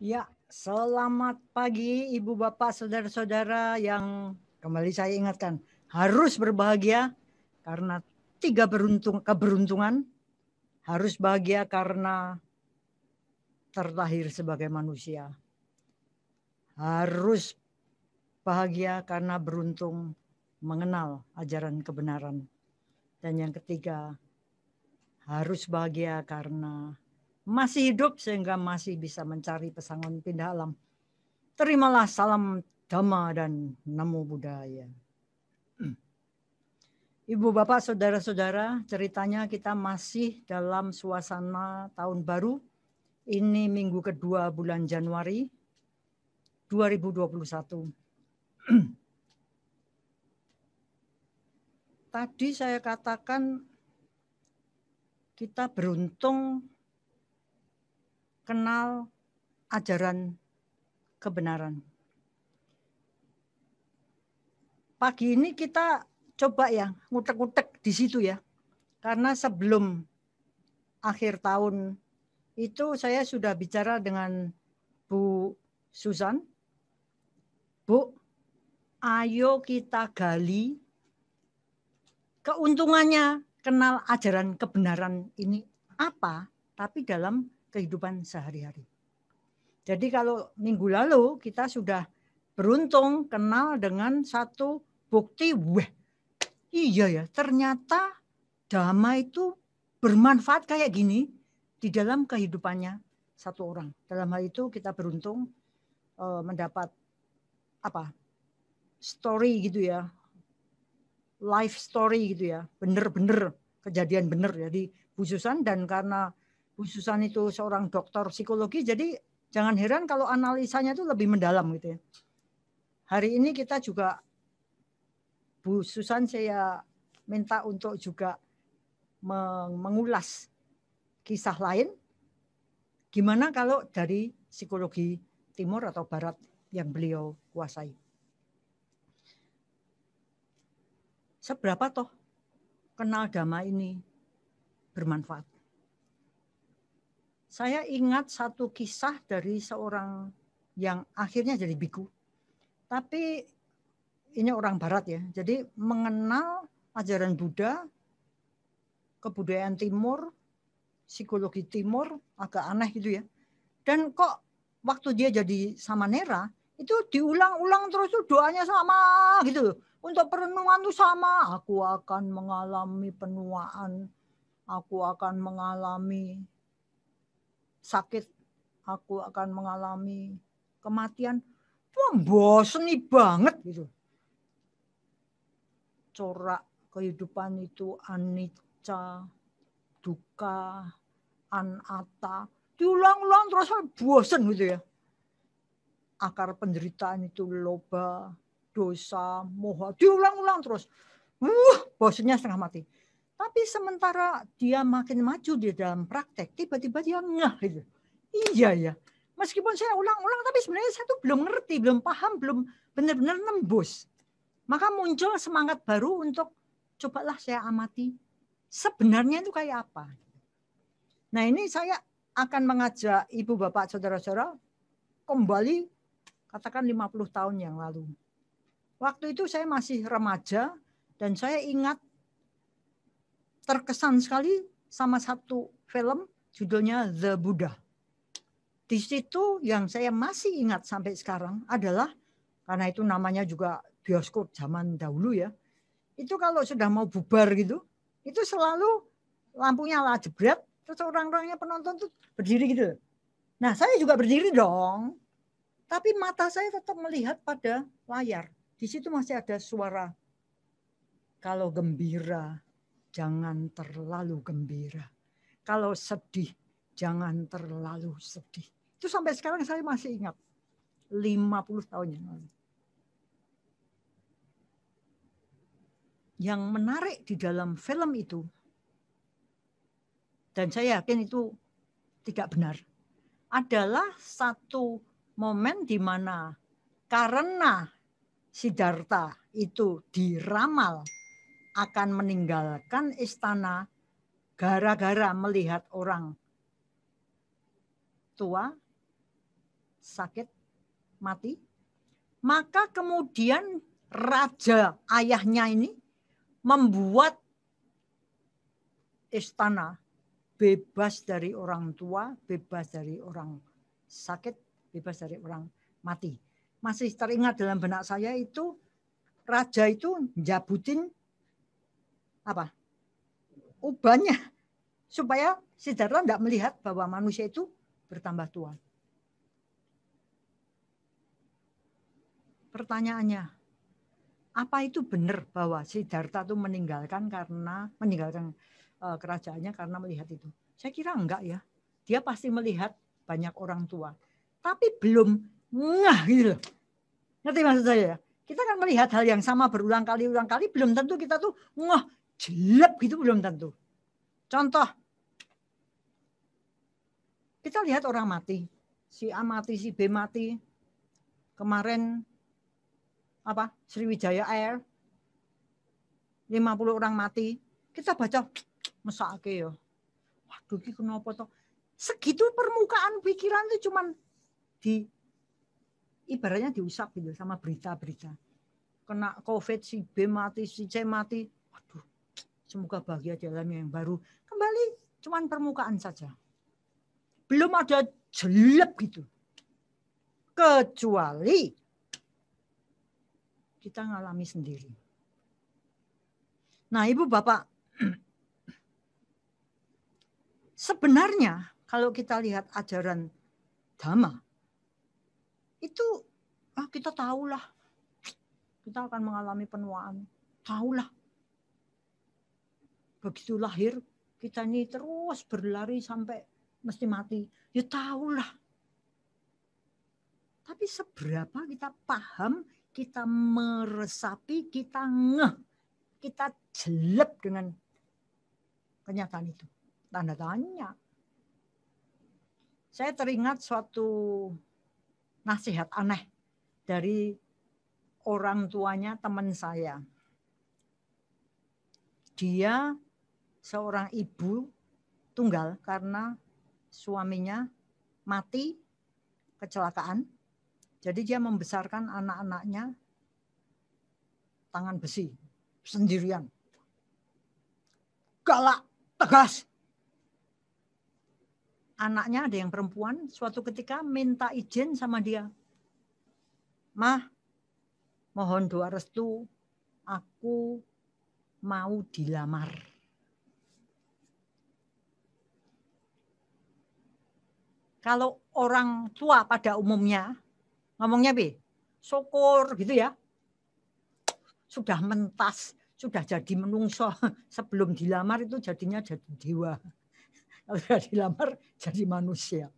Ya, selamat pagi Ibu Bapak Saudara-saudara yang kembali saya ingatkan harus berbahagia karena tiga keberuntungan, harus bahagia karena terlahir sebagai manusia, harus bahagia karena beruntung mengenal ajaran kebenaran, dan yang ketiga harus bahagia karena masih hidup sehingga masih bisa mencari pesangon pindah alam. Terimalah salam Dhamma dan Namo Buddhaya. Ibu Bapak Saudara-saudara, ceritanya kita masih dalam suasana tahun baru. Ini minggu kedua bulan Januari 2021. Tadi saya katakan kita beruntung kenal ajaran kebenaran. Pagi ini kita coba ya ngutek-ngutek di situ ya. Karena sebelum akhir tahun itu saya sudah bicara dengan Bu Susan. Bu, ayo kita gali keuntungannya kenal ajaran kebenaran ini apa, tapi dalam kehidupan sehari-hari. Jadi kalau minggu lalu kita sudah beruntung kenal dengan satu bukti, iya ya, ternyata Dhamma itu bermanfaat kayak gini di dalam kehidupannya satu orang. Dalam hal itu kita beruntung mendapat story gitu ya, life story gitu ya, bener-bener kejadian bener. Jadi Bu Susan, dan karena Bu Susan itu seorang dokter psikologi, jadi jangan heran kalau analisanya itu lebih mendalam gitu ya. Hari ini kita juga Bu Susan saya minta untuk juga mengulas kisah lain. Gimana kalau dari psikologi timur atau barat yang beliau kuasai. Seberapa toh kenal Dhamma ini bermanfaat? Saya ingat satu kisah dari seorang yang akhirnya jadi biku. Tapi ini orang barat ya. Jadi mengenal ajaran Buddha, kebudayaan timur, psikologi timur, agak aneh gitu ya. Dan kok waktu dia jadi samanera, itu diulang-ulang terus tuh doanya sama gitu. Untuk perenungan tuh sama. Aku akan mengalami penuaan, aku akan mengalami sakit, aku akan mengalami kematian. Wah, boseni banget gitu. Corak kehidupan itu anicca, dukkha, anatta, diulang-ulang terus bosen gitu ya. Akar penderitaan itu loba, dosa, moha, diulang-ulang terus. Bosennya setengah mati. Tapi sementara dia makin maju di dalam praktek, tiba-tiba dia ngeh gitu. Iya ya, meskipun saya ulang-ulang, tapi sebenarnya saya tuh belum ngerti, belum paham, belum benar-benar nembus. Maka muncul semangat baru untuk cobalah saya amati sebenarnya itu kayak apa. Nah ini saya akan mengajak ibu bapak saudara-saudara kembali katakan 50 tahun yang lalu. Waktu itu saya masih remaja dan saya ingat terkesan sekali sama satu film judulnya The Buddha. Di situ yang saya masih ingat sampai sekarang adalah, karena itu namanya juga bioskop zaman dahulu ya, itu kalau sudah mau bubar gitu, itu selalu lampunya nyala jebret, terus orang-orangnya penonton tuh berdiri gitu. Nah saya juga berdiri dong, tapi mata saya tetap melihat pada layar. Di situ masih ada suara, kalau gembira jangan terlalu gembira, kalau sedih jangan terlalu sedih. Itu sampai sekarang saya masih ingat, 50 tahun yang lalu. Yang menarik di dalam film itu, dan saya yakin itu tidak benar, adalah satu momen di mana karena Siddhartha itu diramal akan meninggalkan istana gara-gara melihat orang tua, sakit, mati. Maka kemudian raja ayahnya ini membuat istana bebas dari orang tua, bebas dari orang sakit, bebas dari orang mati. Masih teringat dalam benak saya itu raja itu jabutin apa? Ubahnya supaya Siddhartha tidak melihat bahwa manusia itu bertambah tua. Pertanyaannya, apa itu benar bahwa Siddhartha itu meninggalkan kerajaannya karena melihat itu? Saya kira enggak ya. Dia pasti melihat banyak orang tua, tapi belum ngeh gitu loh. Ngerti maksud saya ya? Kita kan melihat hal yang sama berulang kali, belum tentu kita tuh ngeh, jelek gitu, belum tentu. Contoh, kita lihat orang mati, si A mati, si B mati. Kemarin Sriwijaya Air 50 orang mati. Kita baca mesake ya. Waduh iki kenapa toh? Segitu permukaan pikiran itu cuman ibaratnya diusap gitu sama berita-berita. Kena COVID, si B mati, si C mati. Waduh, semoga bahagia di alam yang baru. Kembali cuman permukaan saja. Belum ada jelek gitu. Kecuali kita ngalami sendiri. Nah, Ibu Bapak, sebenarnya kalau kita lihat ajaran Dhamma, itu kita tahulah. Kita akan mengalami penuaan. Tahulah. Begitu lahir, kita ini terus berlari sampai mesti mati. Ya tahulah. Tapi seberapa kita paham, kita meresapi, kita ngeh, kita jelek dengan kenyataan itu. Tanda tanya. Saya teringat suatu nasihat aneh dari orang tuanya teman saya. Dia seorang ibu tunggal karena suaminya mati kecelakaan. Jadi dia membesarkan anak-anaknya tangan besi sendirian. Galak, tegas. Anaknya ada yang perempuan, suatu ketika minta izin sama dia. Mah, mohon doa restu, aku mau dilamar. Kalau orang tua pada umumnya ngomongnya syukur gitu ya. Sudah mentas, sudah jadi menungso. Sebelum dilamar itu jadinya jadi dewa. Kalau sudah dilamar jadi manusia.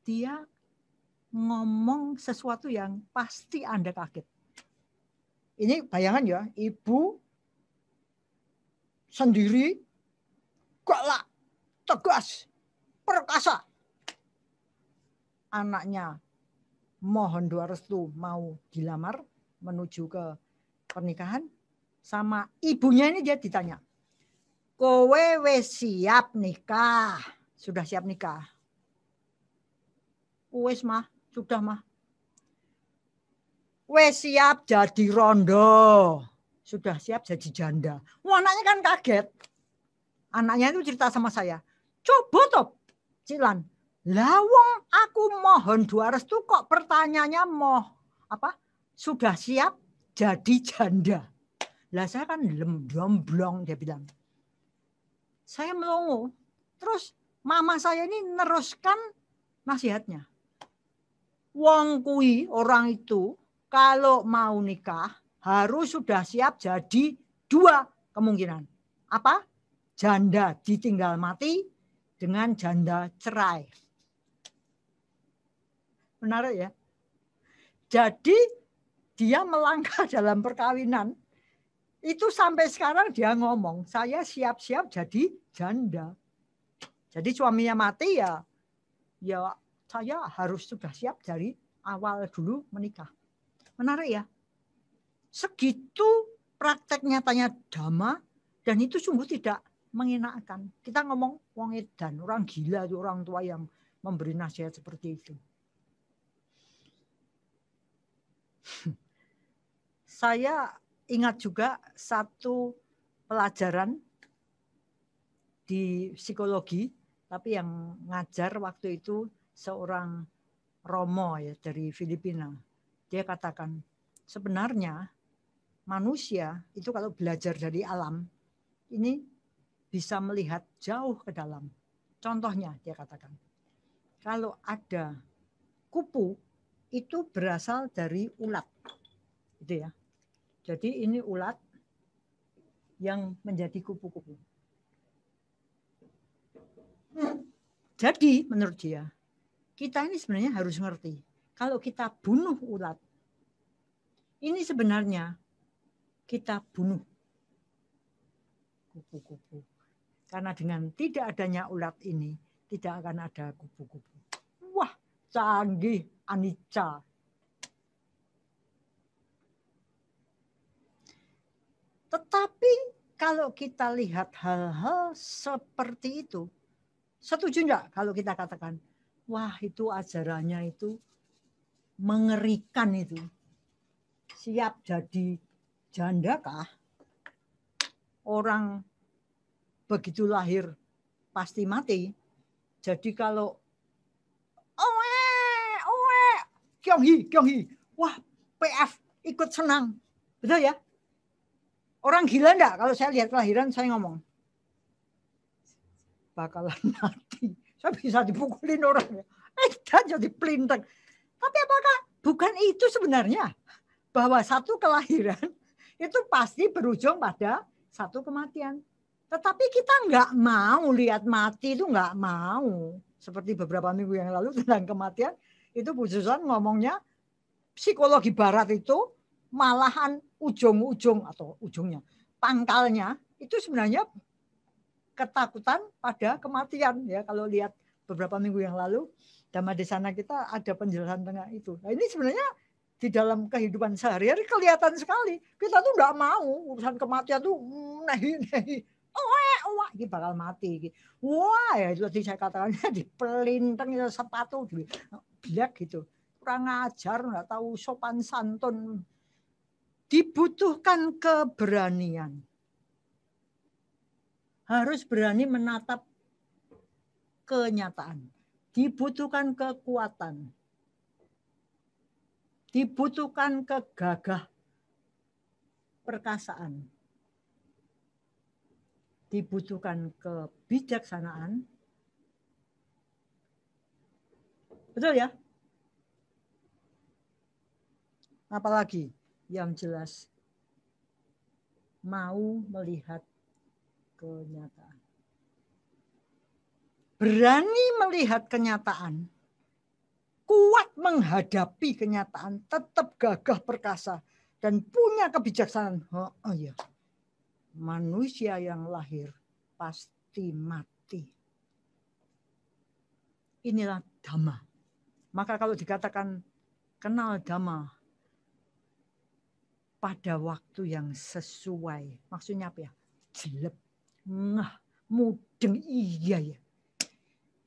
Dia ngomong sesuatu yang pasti Anda kaget. Ini bayangan ya, ibu sendiri, galak, tegas, perkasa. Anaknya mohon doa restu mau dilamar menuju ke pernikahan, sama ibunya ini dia ditanya, kowe wis siap nikah? Sudah siap nikah? Wis mah, sudah mah. Wis siap jadi rondo? Sudah siap jadi janda? Wah, anaknya kan kaget. Anaknya itu cerita sama saya, coba toh Cilan, lawang aku mohon doa restu kok pertanyaannya sudah siap jadi janda. Lah saya kan domblong dia bilang. Saya melongo. Terus mama saya ini neruskan nasihatnya. Wong kui orang itu kalau mau nikah harus sudah siap jadi 2 kemungkinan. Apa? Janda ditinggal mati dengan janda cerai. Menarik ya. Jadi dia melangkah dalam perkawinan. Itu sampai sekarang dia ngomong, saya siap-siap jadi janda. Jadi suaminya mati ya saya harus sudah siap dari awal dulu menikah. Menarik ya. Segitu praktek nyatanya Dhamma, dan itu sungguh tidak mengenakan. Kita ngomong wong edan, orang gila, orang tua yang memberi nasihat seperti itu. Saya ingat juga satu pelajaran di psikologi, tapi yang ngajar waktu itu seorang Romo ya dari Filipina. Dia katakan, sebenarnya manusia itu kalau belajar dari alam, ini bisa melihat jauh ke dalam. Contohnya dia katakan, kalau ada kupu itu berasal dari ulat. Gitu ya. Jadi ini ulat yang menjadi kupu-kupu. Jadi menurut dia, kita ini sebenarnya harus ngerti. Kalau kita bunuh ulat, ini sebenarnya kita bunuh kupu-kupu. Karena dengan tidak adanya ulat ini, tidak akan ada kupu-kupu. Wah, canggih Anicca. Tetapi kalau kita lihat hal-hal seperti itu, setuju enggak kalau kita katakan, wah itu ajarannya itu mengerikan itu. Siap jadi janda kah? Orang begitu lahir pasti mati. Jadi kalau Kyonghi, wah PF ikut senang. Betul ya? Orang gila enggak kalau saya lihat kelahiran saya ngomong. Bakalan mati. Saya bisa dipukulin orang. Dan jadi pelintang. Tapi apakah bukan itu sebenarnya? Bahwa satu kelahiran itu pasti berujung pada satu kematian. Tetapi kita nggak mau lihat mati, itu nggak mau. Seperti beberapa minggu yang lalu tentang kematian, itu Bu Susan ngomongnya psikologi barat itu malahan ujung-ujung atau ujungnya, pangkalnya itu sebenarnya ketakutan pada kematian ya. Kalau lihat beberapa minggu yang lalu Dhammadesana kita ada penjelasan tentang itu. Nah ini sebenarnya di dalam kehidupan sehari-hari kelihatan sekali. Kita tuh nggak mau urusan kematian tuh nehi. Wah, ini bakal mati. Wah ya itu tadi saya katakan dipelintang sepatu biak gitu. Kurang ajar, nggak tahu sopan santun. Dibutuhkan keberanian. Harus berani menatap kenyataan. Dibutuhkan kekuatan. Dibutuhkan kegagah perkasaan. Dibutuhkan kebijaksanaan. Betul ya? Apalagi yang jelas mau melihat kenyataan. Berani melihat kenyataan, kuat menghadapi kenyataan, tetap gagah perkasa dan punya kebijaksanaan. Oh iya. Manusia yang lahir pasti mati. Inilah Dhamma. Maka kalau dikatakan kenal Dhamma pada waktu yang sesuai, maksudnya apa ya? Jelek, ngah, mudeng, iya ya.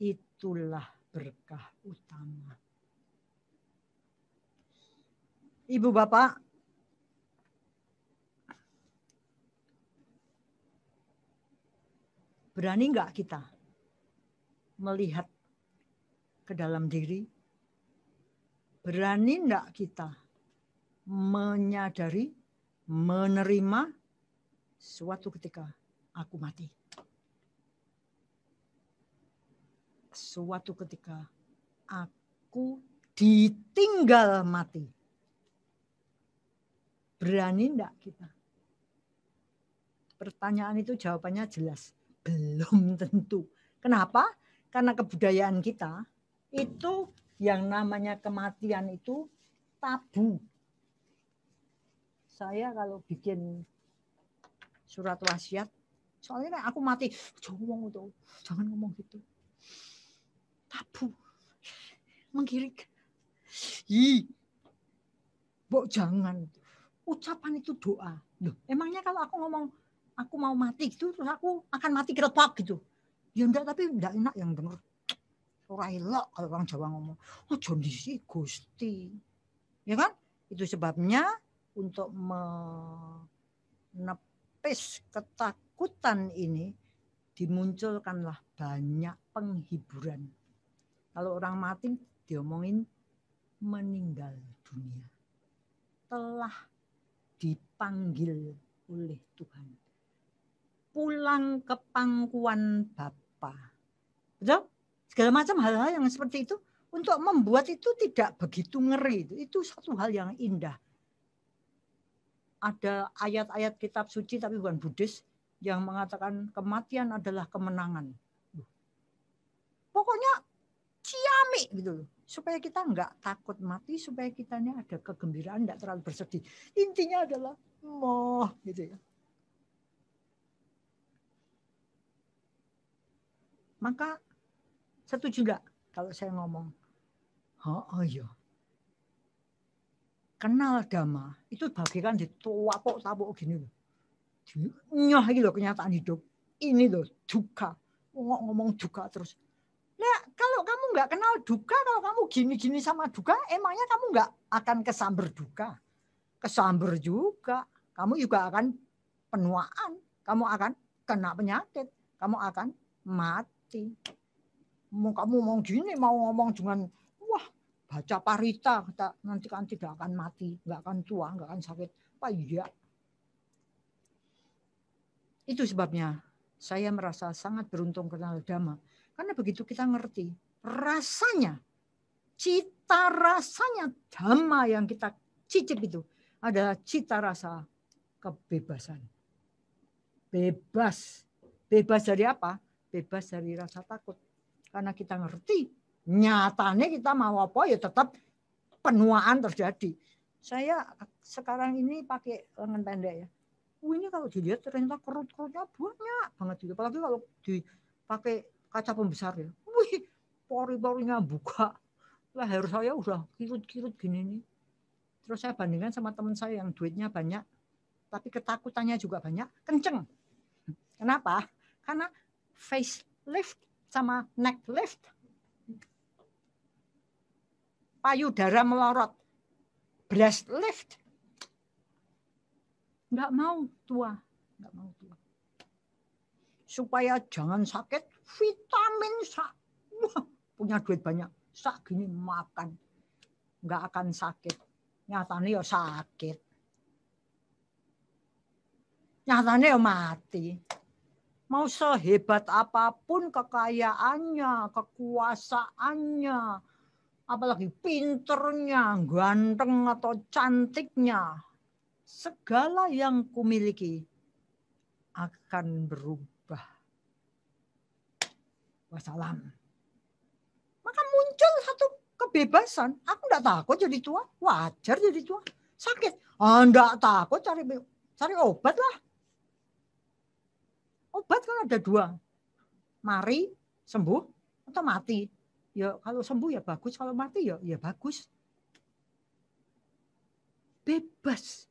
Itulah berkah utama. Ibu Bapak, berani enggak kita melihat ke dalam diri? Berani enggak kita menyadari, menerima suatu ketika aku mati? Suatu ketika aku ditinggal mati. Berani enggak kita? Pertanyaan itu jawabannya jelas. Belum tentu. Kenapa? Karena kebudayaan kita itu yang namanya kematian itu tabu. Saya kalau bikin surat wasiat, soalnya aku mati, jangan ngomong gitu. Tabu. Menggiring. Mbok jangan. Ucapan itu doa. Loh, emangnya kalau aku ngomong aku mau mati gitu terus aku akan mati kerepak gitu. Ya enggak, tapi enggak enak yang dengar. Ora elok kalau orang Jawa ngomong, aja ndisi Gusti. Ya kan? Itu sebabnya untuk menepis ketakutan ini dimunculkanlah banyak penghiburan. Kalau orang mati diomongin meninggal dunia. Telah dipanggil oleh Tuhan. Pulang ke pangkuan Bapa. Betul? Segala macam hal-hal yang seperti itu untuk membuat itu tidak begitu ngeri. Itu satu hal yang indah. Ada ayat-ayat kitab suci tapi bukan Buddhis yang mengatakan kematian adalah kemenangan. Pokoknya ciamik gitu loh. Supaya kita nggak takut mati, supaya kitanya ada kegembiraan, nggak terlalu bersedih. Intinya adalah moh gitu ya. Maka setuju nggak kalau saya ngomong? Oh iya. Kenal Dhamma itu bagikan ditapuk-tapuk gini loh. Nyah ini loh kenyataan hidup. Ini loh duka. Ngomong duka terus. Nah, kalau kamu nggak kenal duka, kalau kamu gini-gini sama duka, emangnya kamu nggak akan kesamber duka. Kesamber juga. Kamu juga akan penuaan. Kamu akan kena penyakit. Kamu akan mati. Kamu mau gini, mau ngomong dengan, wah baca parita, nanti kan tidak akan mati, nggak akan tua, nggak akan sakit. Apa iya? Itu sebabnya saya merasa sangat beruntung kenal Dhamma. Karena begitu kita ngerti rasanya, cita rasanya Dhamma yang kita cicip itu adalah cita rasa kebebasan. Bebas. Bebas dari apa? Bebas dari rasa takut. Karena kita ngerti, nyatanya kita mau apa ya tetap penuaan terjadi. Saya sekarang ini pakai lengan pendek ya. Ini kalau dilihat ternyata kerut-kerutnya banyak banget gitu. Apalagi kalau dipakai kaca pembesar ya. Wih, pori-porinya buka. Leher saya udah kirut-kirut gini nih. Terus saya bandingkan sama teman saya yang duitnya banyak, tapi ketakutannya juga banyak, kenceng. Kenapa? Karena facelift sama neck lift. Payudara melorot. Breast lift. Nggak mau tua. Nggak mau tua. Supaya jangan sakit, vitamin wah, punya duit banyak. Sak gini makan. Nggak akan sakit. Nyatanya ya sakit. Nyatanya ya mati. Mau sehebat apapun kekayaannya, kekuasaannya, apalagi pinternya, ganteng atau cantiknya, segala yang kumiliki akan berubah. Wassalam. Maka muncul satu kebebasan. Aku enggak takut jadi tua, wajar jadi tua. Sakit, enggak takut cari obat lah. Obat kan ada dua, mari sembuh atau mati. Ya kalau sembuh ya bagus, kalau mati ya bagus. Bebas.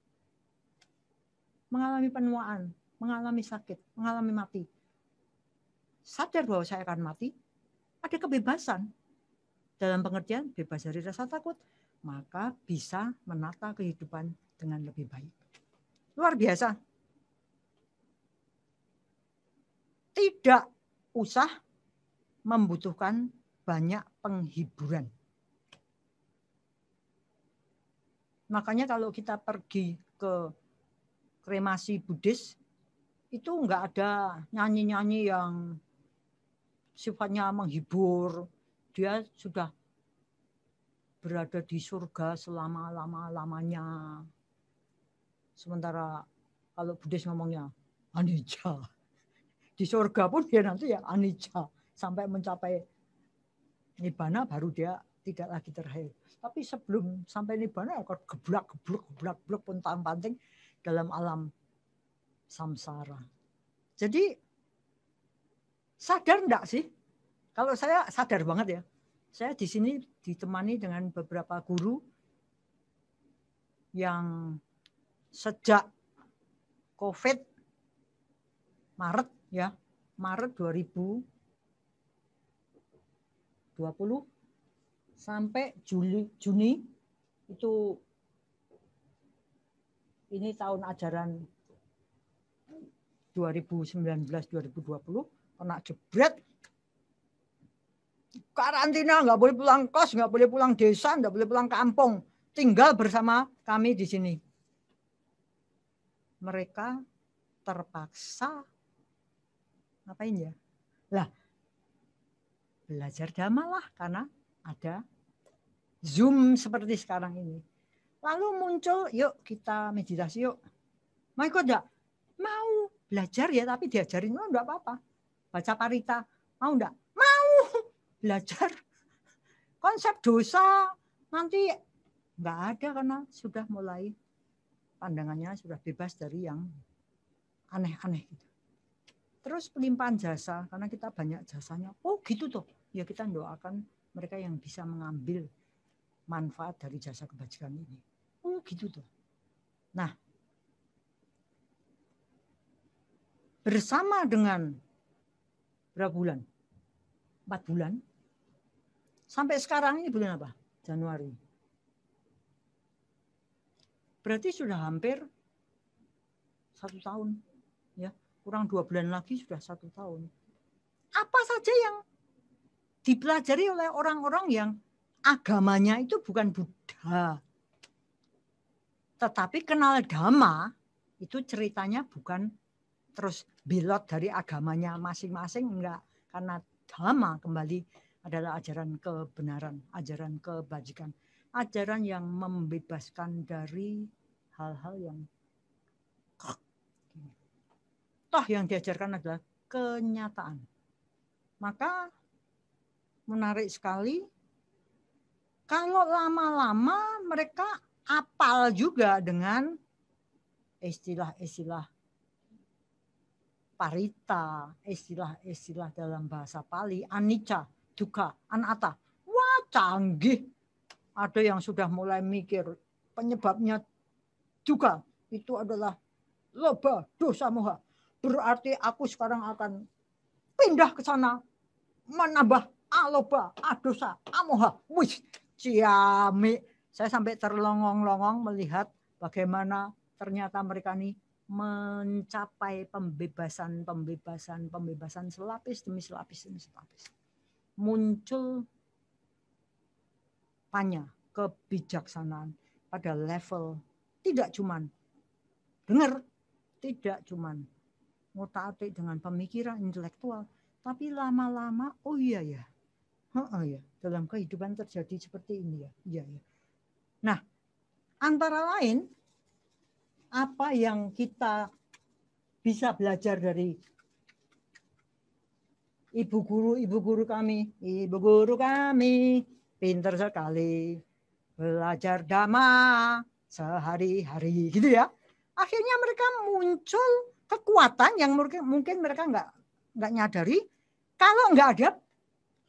Mengalami penuaan, mengalami sakit, mengalami mati. Sadar bahwa saya akan mati, ada kebebasan. Dalam pengertian bebas dari rasa takut, maka bisa menata kehidupan dengan lebih baik. Luar biasa. Tidak usah membutuhkan banyak penghiburan. Makanya kalau kita pergi ke kremasi Buddhis, itu enggak ada nyanyi-nyanyi yang sifatnya menghibur. Dia sudah berada di surga selama-lamanya. Sementara kalau Buddhis ngomongnya anicca. Di surga pun dia nanti ya anicca. Sampai mencapai nibbana baru dia tidak lagi terharu. Tapi sebelum sampai nibbana geblak-gebluk pun panting dalam alam samsara. Jadi sadar enggak sih? Kalau saya sadar banget ya. Saya di sini ditemani dengan beberapa guru yang sejak COVID Maret 2020 sampai Juni itu ini tahun ajaran 2019-2020 kena jebret. Karantina, nggak boleh pulang kos, nggak boleh pulang desa, nggak boleh pulang kampung. Tinggal bersama kami di sini. Mereka terpaksa ngapain ya? Lah, belajar dhamma lah karena ada Zoom seperti sekarang ini. Lalu muncul, yuk kita meditasi yuk. Mau ikut enggak? Mau belajar ya, tapi diajarin, oh enggak apa-apa. Baca parita, mau enggak? Mau belajar. Konsep dosa nanti enggak ada karena sudah mulai pandangannya sudah bebas dari yang aneh-aneh gitu. Terus pelimpahan jasa, karena kita banyak jasanya. Oh gitu tuh, ya kita doakan mereka yang bisa mengambil manfaat dari jasa kebajikan ini. Oh gitu tuh. Nah, bersama dengan berapa bulan? 4 bulan. Sampai sekarang ini bulan apa? Januari. Berarti sudah hampir 1 tahun. Ya, kurang 2 bulan lagi sudah 1 tahun. Apa saja yang dipelajari oleh orang-orang yang agamanya itu bukan Buddha. Tetapi kenal Dhamma itu ceritanya bukan terus belot dari agamanya masing-masing, enggak. Karena Dhamma kembali adalah ajaran kebenaran, ajaran kebajikan. Ajaran yang membebaskan dari hal-hal yang toh yang diajarkan adalah kenyataan. Maka menarik sekali kalau lama-lama mereka apal juga dengan istilah-istilah parita, istilah-istilah dalam bahasa Pali, anicca, dukkha, anatta. Wah, canggih. Ada yang sudah mulai mikir penyebabnya dukkha itu adalah loba, dosa, moha. Berarti aku sekarang akan pindah ke sana menambah aloba, adosa, amoha. Wih, ciami. Saya sampai terlongong-longong melihat bagaimana ternyata mereka ini mencapai pembebasan selapis demi selapis. Muncul panya kebijaksanaan pada level tidak cuman dengar, tidak cuman ngotak-atik dengan pemikiran intelektual, tapi lama-lama oh iya ya. Ya, dalam kehidupan terjadi seperti ini ya. Iya ya. Nah, antara lain apa yang kita bisa belajar dari ibu guru kami. Ibu guru kami pintar sekali belajar dhamma sehari-hari gitu ya. Akhirnya mereka muncul kekuatan yang mungkin mereka nggak nyadari kalau nggak ada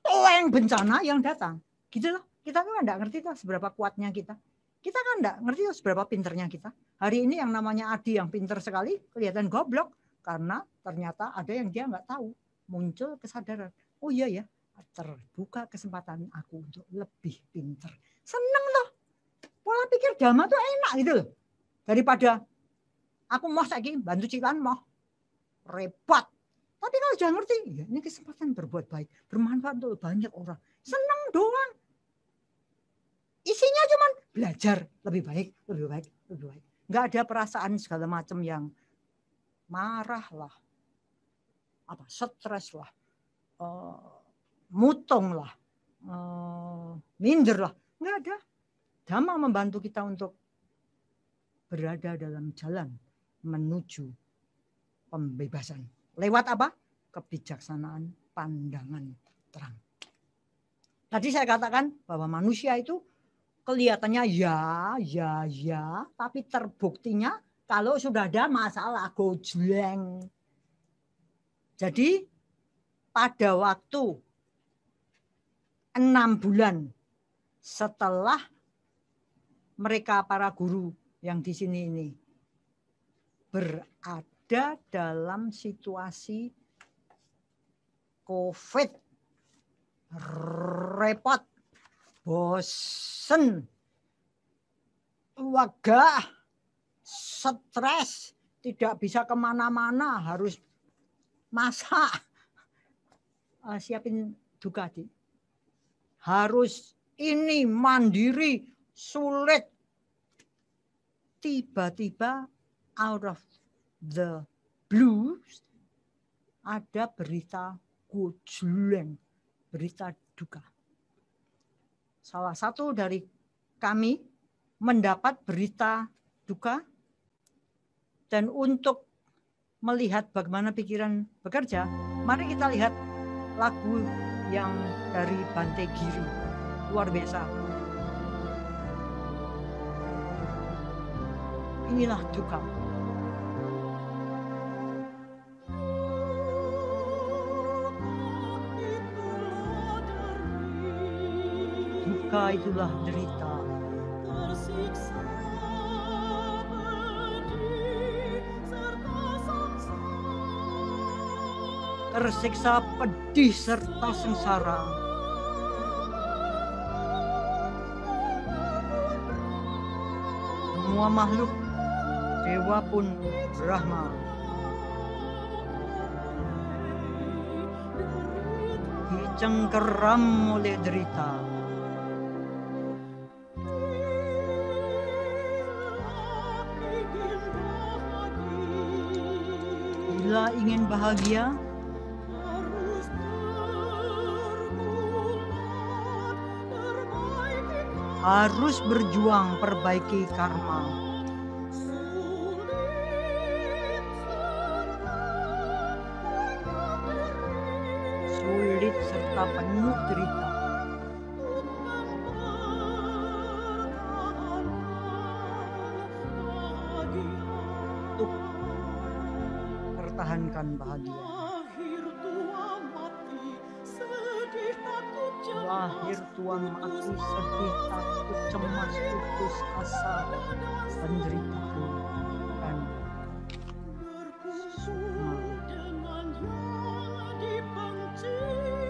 yang bencana yang datang. Gitu loh. Kita kan nggak ngerti tuh seberapa kuatnya kita. Kita kan nggak ngerti tuh seberapa pinternya kita. Hari ini yang namanya Adi yang pinter sekali kelihatan goblok karena ternyata ada yang dia nggak tahu. Muncul kesadaran. Oh iya ya, terbuka kesempatan aku untuk lebih pinter. Seneng loh. Pola pikir Dhamma tuh enak gitu loh. Daripada aku mau saiki bantu cilan mau repot. Tapi kalau sudah ngerti, ya ini kesempatan berbuat baik, bermanfaat untuk banyak orang. Senang doang. Isinya cuma belajar lebih baik. Nggak ada perasaan segala macam yang marah lah, stres lah, mutung lah, minder lah. Nggak ada. Dhamma membantu kita untuk berada dalam jalan menuju pembebasan. Lewat apa? Kebijaksanaan pandangan terang. Tadi saya katakan bahwa manusia itu kelihatannya ya, tapi terbuktinya kalau sudah ada masalah gojleng. Jadi pada waktu 6 bulan setelah mereka para guru yang di sini ini berada dalam situasi COVID repot, bosen, wagah, stres, tidak bisa kemana-mana, harus masak. Siapin duka, Dik. Harus ini mandiri, sulit. Tiba-tiba out of the blue ada berita gojleng, berita duka. Salah satu dari kami mendapat berita duka, dan untuk melihat bagaimana pikiran bekerja, mari kita lihat lagu yang dari Bante Giri. Luar biasa. Inilah duka. Duka itulah derita. Tersiksa, pedih, serta sengsara. Semua makhluk, dewa pun Brahma, dicengkeram oleh derita. Bila ingin bahagia, harus berjuang perbaiki karma. Sulit serta penuh derita. Untuk pertahankan bahagia. Lahir Tuhan mati, sedih, takut, cemas, putus asa, penderitaan, dan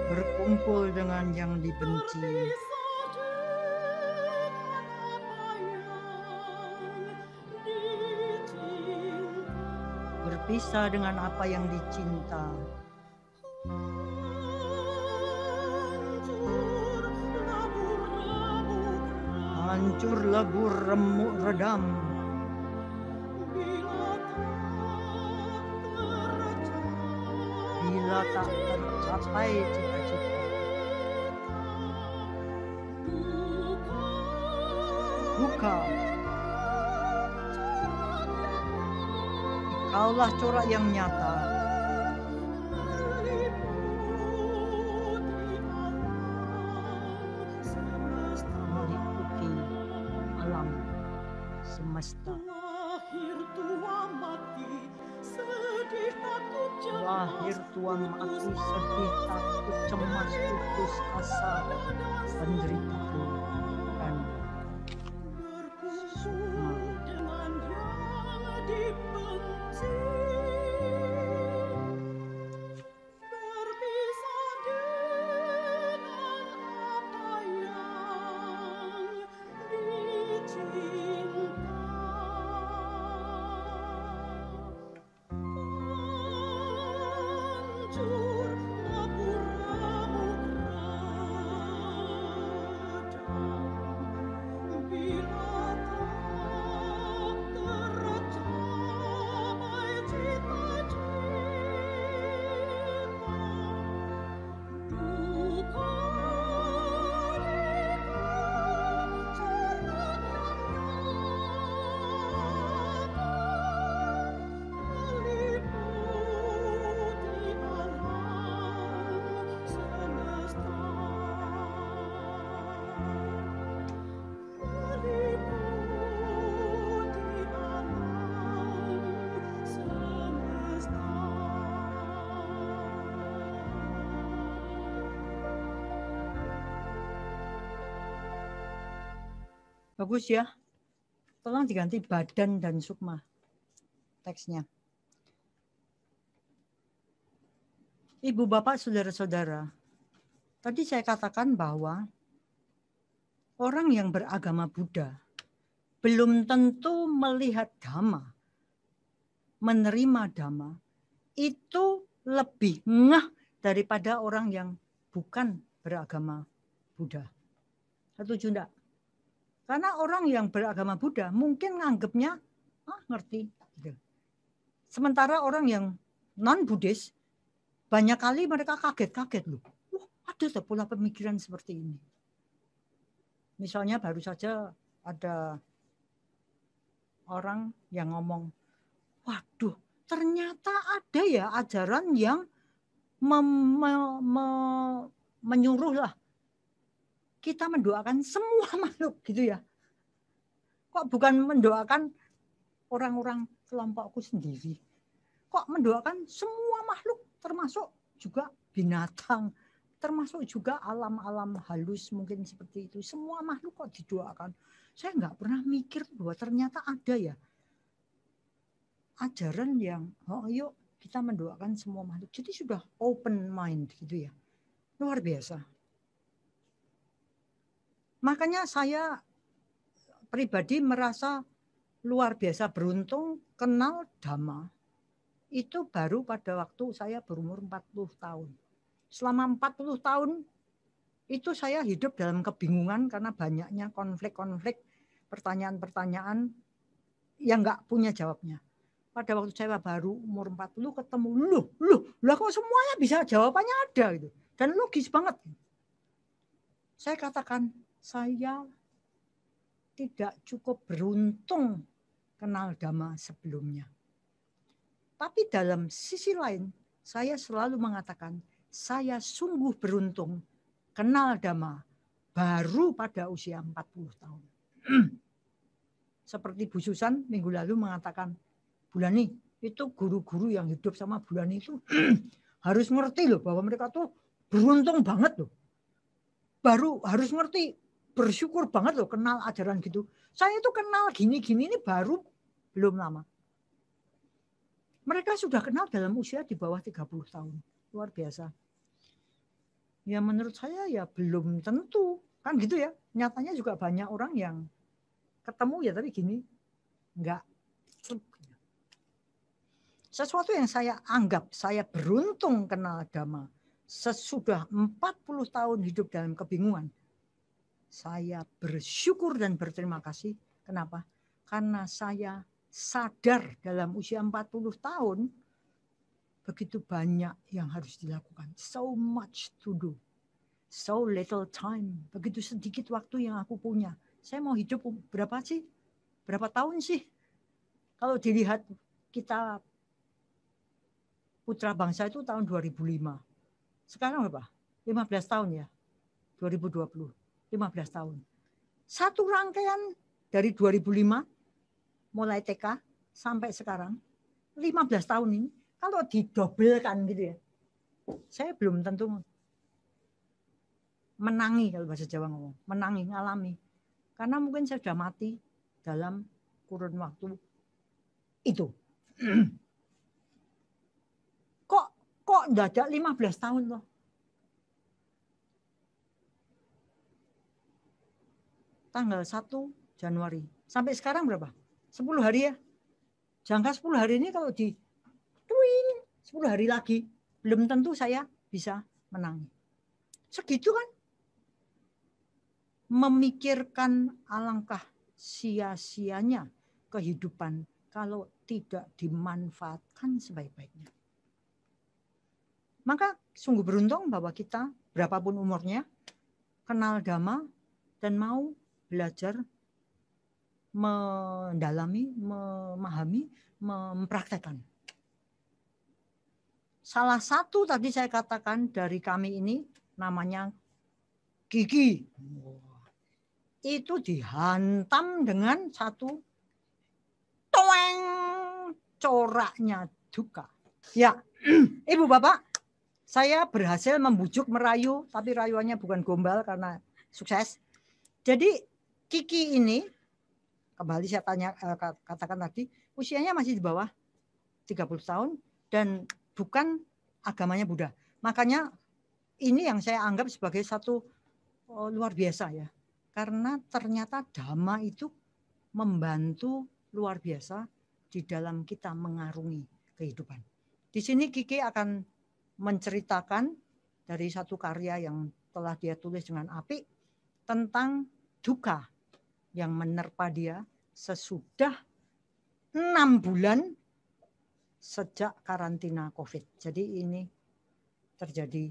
berkumpul dengan yang dibenci. Berpisah dengan apa yang dicinta. Hancur, lebur, remuk, redam. Bila tak tercapai cita-cita. Duka. Kaulah corak yang nyata. Meliputi alam semesta. Lahir Tuhan mati, sedih, takut, cemas, putus asa, penderitaan, dan bagus ya. Tolong diganti badan dan sukma teksnya. Ibu, bapak, saudara-saudara, Tadi saya katakan bahwa orang yang beragama Buddha belum tentu melihat Dhamma, menerima Dhamma, itu lebih ngeh daripada orang yang bukan beragama Buddha. Setuju enggak? Karena orang yang beragama Buddha mungkin nganggapnya ngerti. Gitu. Sementara orang yang non-Buddhis, banyak kali mereka kaget-kaget loh. Ada pola pemikiran seperti ini. Misalnya baru saja ada orang yang ngomong, waduh, ternyata ada ya ajaran yang menyuruh lah kita mendoakan semua makhluk gitu ya. Kok bukan mendoakan orang-orang kelompokku sendiri? Kok mendoakan semua makhluk termasuk juga binatang, termasuk juga alam-alam halus mungkin seperti itu. Semua makhluk kok didoakan. Saya nggak pernah mikir bahwa ternyata ada ya ajaran yang yuk kita mendoakan semua makhluk. Jadi sudah open mind gitu ya. Luar biasa. Makanya saya pribadi merasa luar biasa beruntung kenal Dhamma. Itu baru pada waktu saya berumur 40 tahun. Selama 40 tahun itu saya hidup dalam kebingungan karena banyaknya konflik-konflik, pertanyaan-pertanyaan yang nggak punya jawabnya. Pada waktu saya baru umur 40 ketemu, lah kok semuanya bisa jawabannya ada gitu. Dan logis banget. Saya katakan, saya tidak cukup beruntung kenal Dhamma sebelumnya. Tapi dalam sisi lain, saya selalu mengatakan, saya sungguh beruntung kenal Dhamma baru pada usia 40 tahun. Seperti Bu Susan minggu lalu mengatakan, Bulani, itu guru-guru yang hidup sama Bulani itu harus ngerti loh bahwa mereka tuh beruntung banget loh. Baru harus ngerti, bersyukur banget loh kenal ajaran gitu. Saya itu kenal gini-gini ini baru belum lama. Mereka sudah kenal dalam usia di bawah 30 tahun. Luar biasa. Ya menurut saya ya belum tentu. Kan gitu ya. Nyatanya juga banyak orang yang ketemu ya tapi gini. Enggak. Sesuatu yang saya anggap saya beruntung kenal Dhamma. Sesudah 40 tahun hidup dalam kebingungan. Saya bersyukur dan berterima kasih. Kenapa? Karena saya sadar dalam usia 40 tahun begitu banyak yang harus dilakukan. So much to do. So little time. Begitu sedikit waktu yang aku punya. Saya mau hidup berapa sih? Berapa tahun sih? Kalau dilihat kita putra bangsa itu tahun 2005. Sekarang berapa? 15 tahun ya. 2020. 15 tahun. Satu rangkaian dari 2005 mulai TK sampai sekarang 15 tahun ini kalau didobelkan gitu ya. Saya belum tentu menangi kalau bahasa Jawa ngomong, menangi, ngalami. Karena mungkin saya sudah mati dalam kurun waktu itu. Kok dadak 15 tahun loh. Tanggal 1 Januari. Sampai sekarang berapa? 10 hari ya. Jangka 10 hari ini kalau di 10 hari lagi, belum tentu saya bisa menang. Segitu kan? Memikirkan alangkah sia-sianya kehidupan kalau tidak dimanfaatkan sebaik-baiknya. Maka sungguh beruntung bahwa kita, berapapun umurnya, kenal Dhamma dan mau belajar mendalami, memahami, mempraktekkan. Salah satu tadi saya katakan dari kami ini namanya gigi. Itu dihantam dengan satu toeng coraknya duka. Ya, Ibu Bapak, saya berhasil membujuk merayu, tapi rayuannya bukan gombal karena sukses. Jadi Kiki ini, kembali saya katakan tadi, usianya masih di bawah 30 tahun dan bukan agamanya Buddha. Makanya ini yang saya anggap sebagai satu luar biasa ya. Karena ternyata dhamma itu membantu luar biasa di dalam kita mengarungi kehidupan. Di sini Kiki akan menceritakan dari satu karya yang telah dia tulis dengan apik tentang duka yang menerpa dia sesudah 6 bulan sejak karantina COVID. Jadi ini terjadi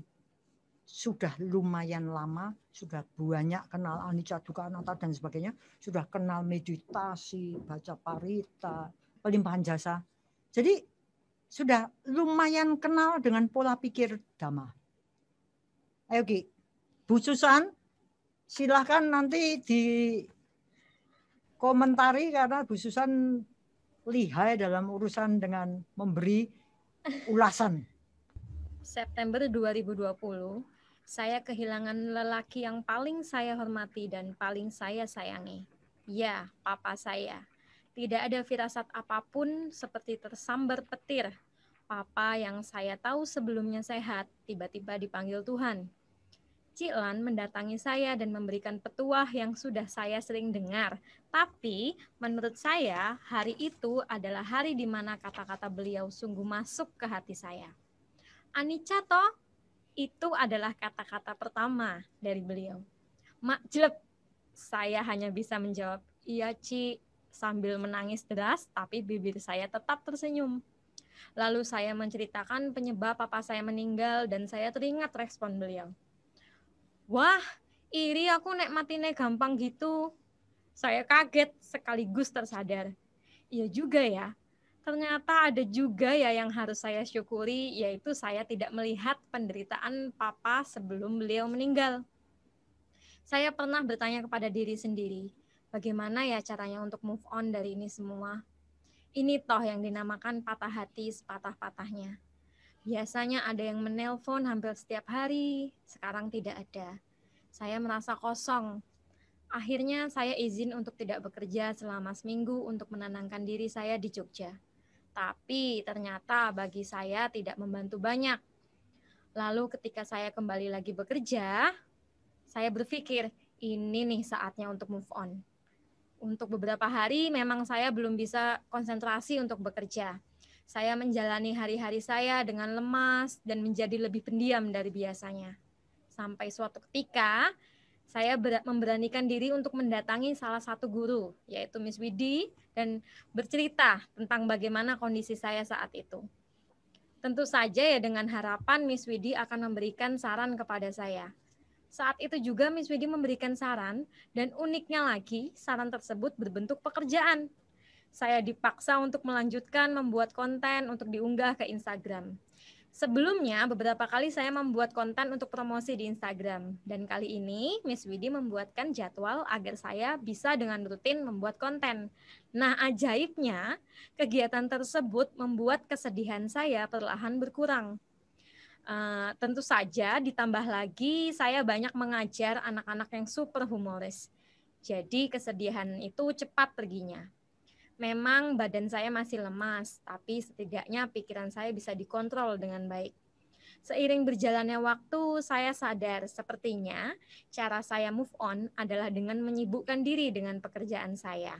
sudah lumayan lama, sudah banyak kenal anicca dukkha anatta dan sebagainya, sudah kenal meditasi, baca parita, pelimpahan jasa. Jadi sudah lumayan kenal dengan pola pikir Dhamma. Ayo Ki, Bu Susan, silahkan nanti di komentari karena Bu Susan lihai dalam urusan dengan memberi ulasan. September 2020, saya kehilangan lelaki yang paling saya hormati dan paling saya sayangi. Ya, papa saya. Tidak ada firasat apapun seperti tersambar petir. Papa yang saya tahu sebelumnya sehat, tiba-tiba dipanggil Tuhan. Cik Lan mendatangi saya dan memberikan petuah yang sudah saya sering dengar. Tapi menurut saya, hari itu adalah hari di mana kata-kata beliau sungguh masuk ke hati saya. Anicca toh, itu adalah kata-kata pertama dari beliau. Mak jelek, saya hanya bisa menjawab, iya Ci, sambil menangis deras, tapi bibir saya tetap tersenyum. Lalu saya menceritakan penyebab papa saya meninggal dan saya teringat respon beliau. Wah, iri aku nek matine gampang gitu. Saya kaget sekaligus tersadar. Iya juga ya. Ternyata ada juga ya yang harus saya syukuri, yaitu saya tidak melihat penderitaan papa sebelum beliau meninggal. Saya pernah bertanya kepada diri sendiri, bagaimana ya caranya untuk move on dari ini semua? Ini toh yang dinamakan patah hati sepatah-patahnya. Biasanya ada yang menelpon hampir setiap hari, sekarang tidak ada. Saya merasa kosong. Akhirnya saya izin untuk tidak bekerja selama seminggu untuk menenangkan diri saya di Jogja. Tapi ternyata bagi saya tidak membantu banyak. Lalu ketika saya kembali lagi bekerja, saya berpikir ini nih saatnya untuk move on. Untuk beberapa hari memang saya belum bisa konsentrasi untuk bekerja. Saya menjalani hari-hari saya dengan lemas dan menjadi lebih pendiam dari biasanya. Sampai suatu ketika, saya memberanikan diri untuk mendatangi salah satu guru, yaitu Miss Widi, dan bercerita tentang bagaimana kondisi saya saat itu. Tentu saja ya dengan harapan Miss Widi akan memberikan saran kepada saya. Saat itu juga Miss Widi memberikan saran, dan uniknya lagi, saran tersebut berbentuk pekerjaan. Saya dipaksa untuk melanjutkan membuat konten untuk diunggah ke Instagram. Sebelumnya, beberapa kali saya membuat konten untuk promosi di Instagram. Dan kali ini, Miss Widi membuatkan jadwal agar saya bisa dengan rutin membuat konten. Nah, ajaibnya, kegiatan tersebut membuat kesedihan saya perlahan berkurang. Tentu saja, ditambah lagi, saya banyak mengajar anak-anak yang super humoris. Jadi, kesedihan itu cepat perginya. Memang badan saya masih lemas, tapi setidaknya pikiran saya bisa dikontrol dengan baik. Seiring berjalannya waktu, saya sadar sepertinya cara saya move on adalah dengan menyibukkan diri dengan pekerjaan saya.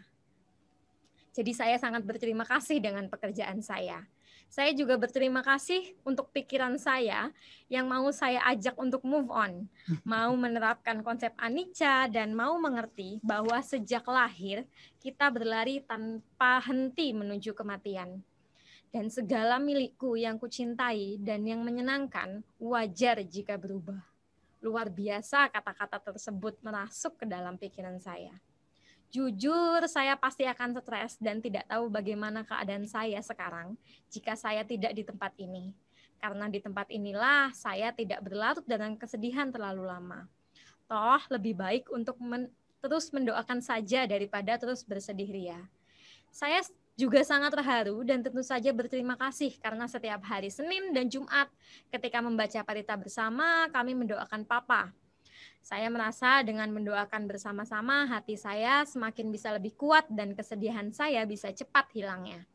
Jadi saya sangat berterima kasih dengan pekerjaan saya. Saya juga berterima kasih untuk pikiran saya yang mau saya ajak untuk move on, mau menerapkan konsep anicca dan mau mengerti bahwa sejak lahir kita berlari tanpa henti menuju kematian. Dan segala milikku yang kucintai dan yang menyenangkan wajar jika berubah. Luar biasa kata-kata tersebut merasuk ke dalam pikiran saya. Jujur, saya pasti akan stres dan tidak tahu bagaimana keadaan saya sekarang jika saya tidak di tempat ini. Karena di tempat inilah saya tidak berlarut dalam kesedihan terlalu lama. Toh, lebih baik untuk terus mendoakan saja daripada terus bersedih ria. Saya juga sangat terharu dan tentu saja berterima kasih karena setiap hari Senin dan Jumat ketika membaca parita bersama, kami mendoakan Papa. Saya merasa dengan mendoakan bersama-sama, hati saya semakin bisa lebih kuat dan kesedihan saya bisa cepat hilangnya.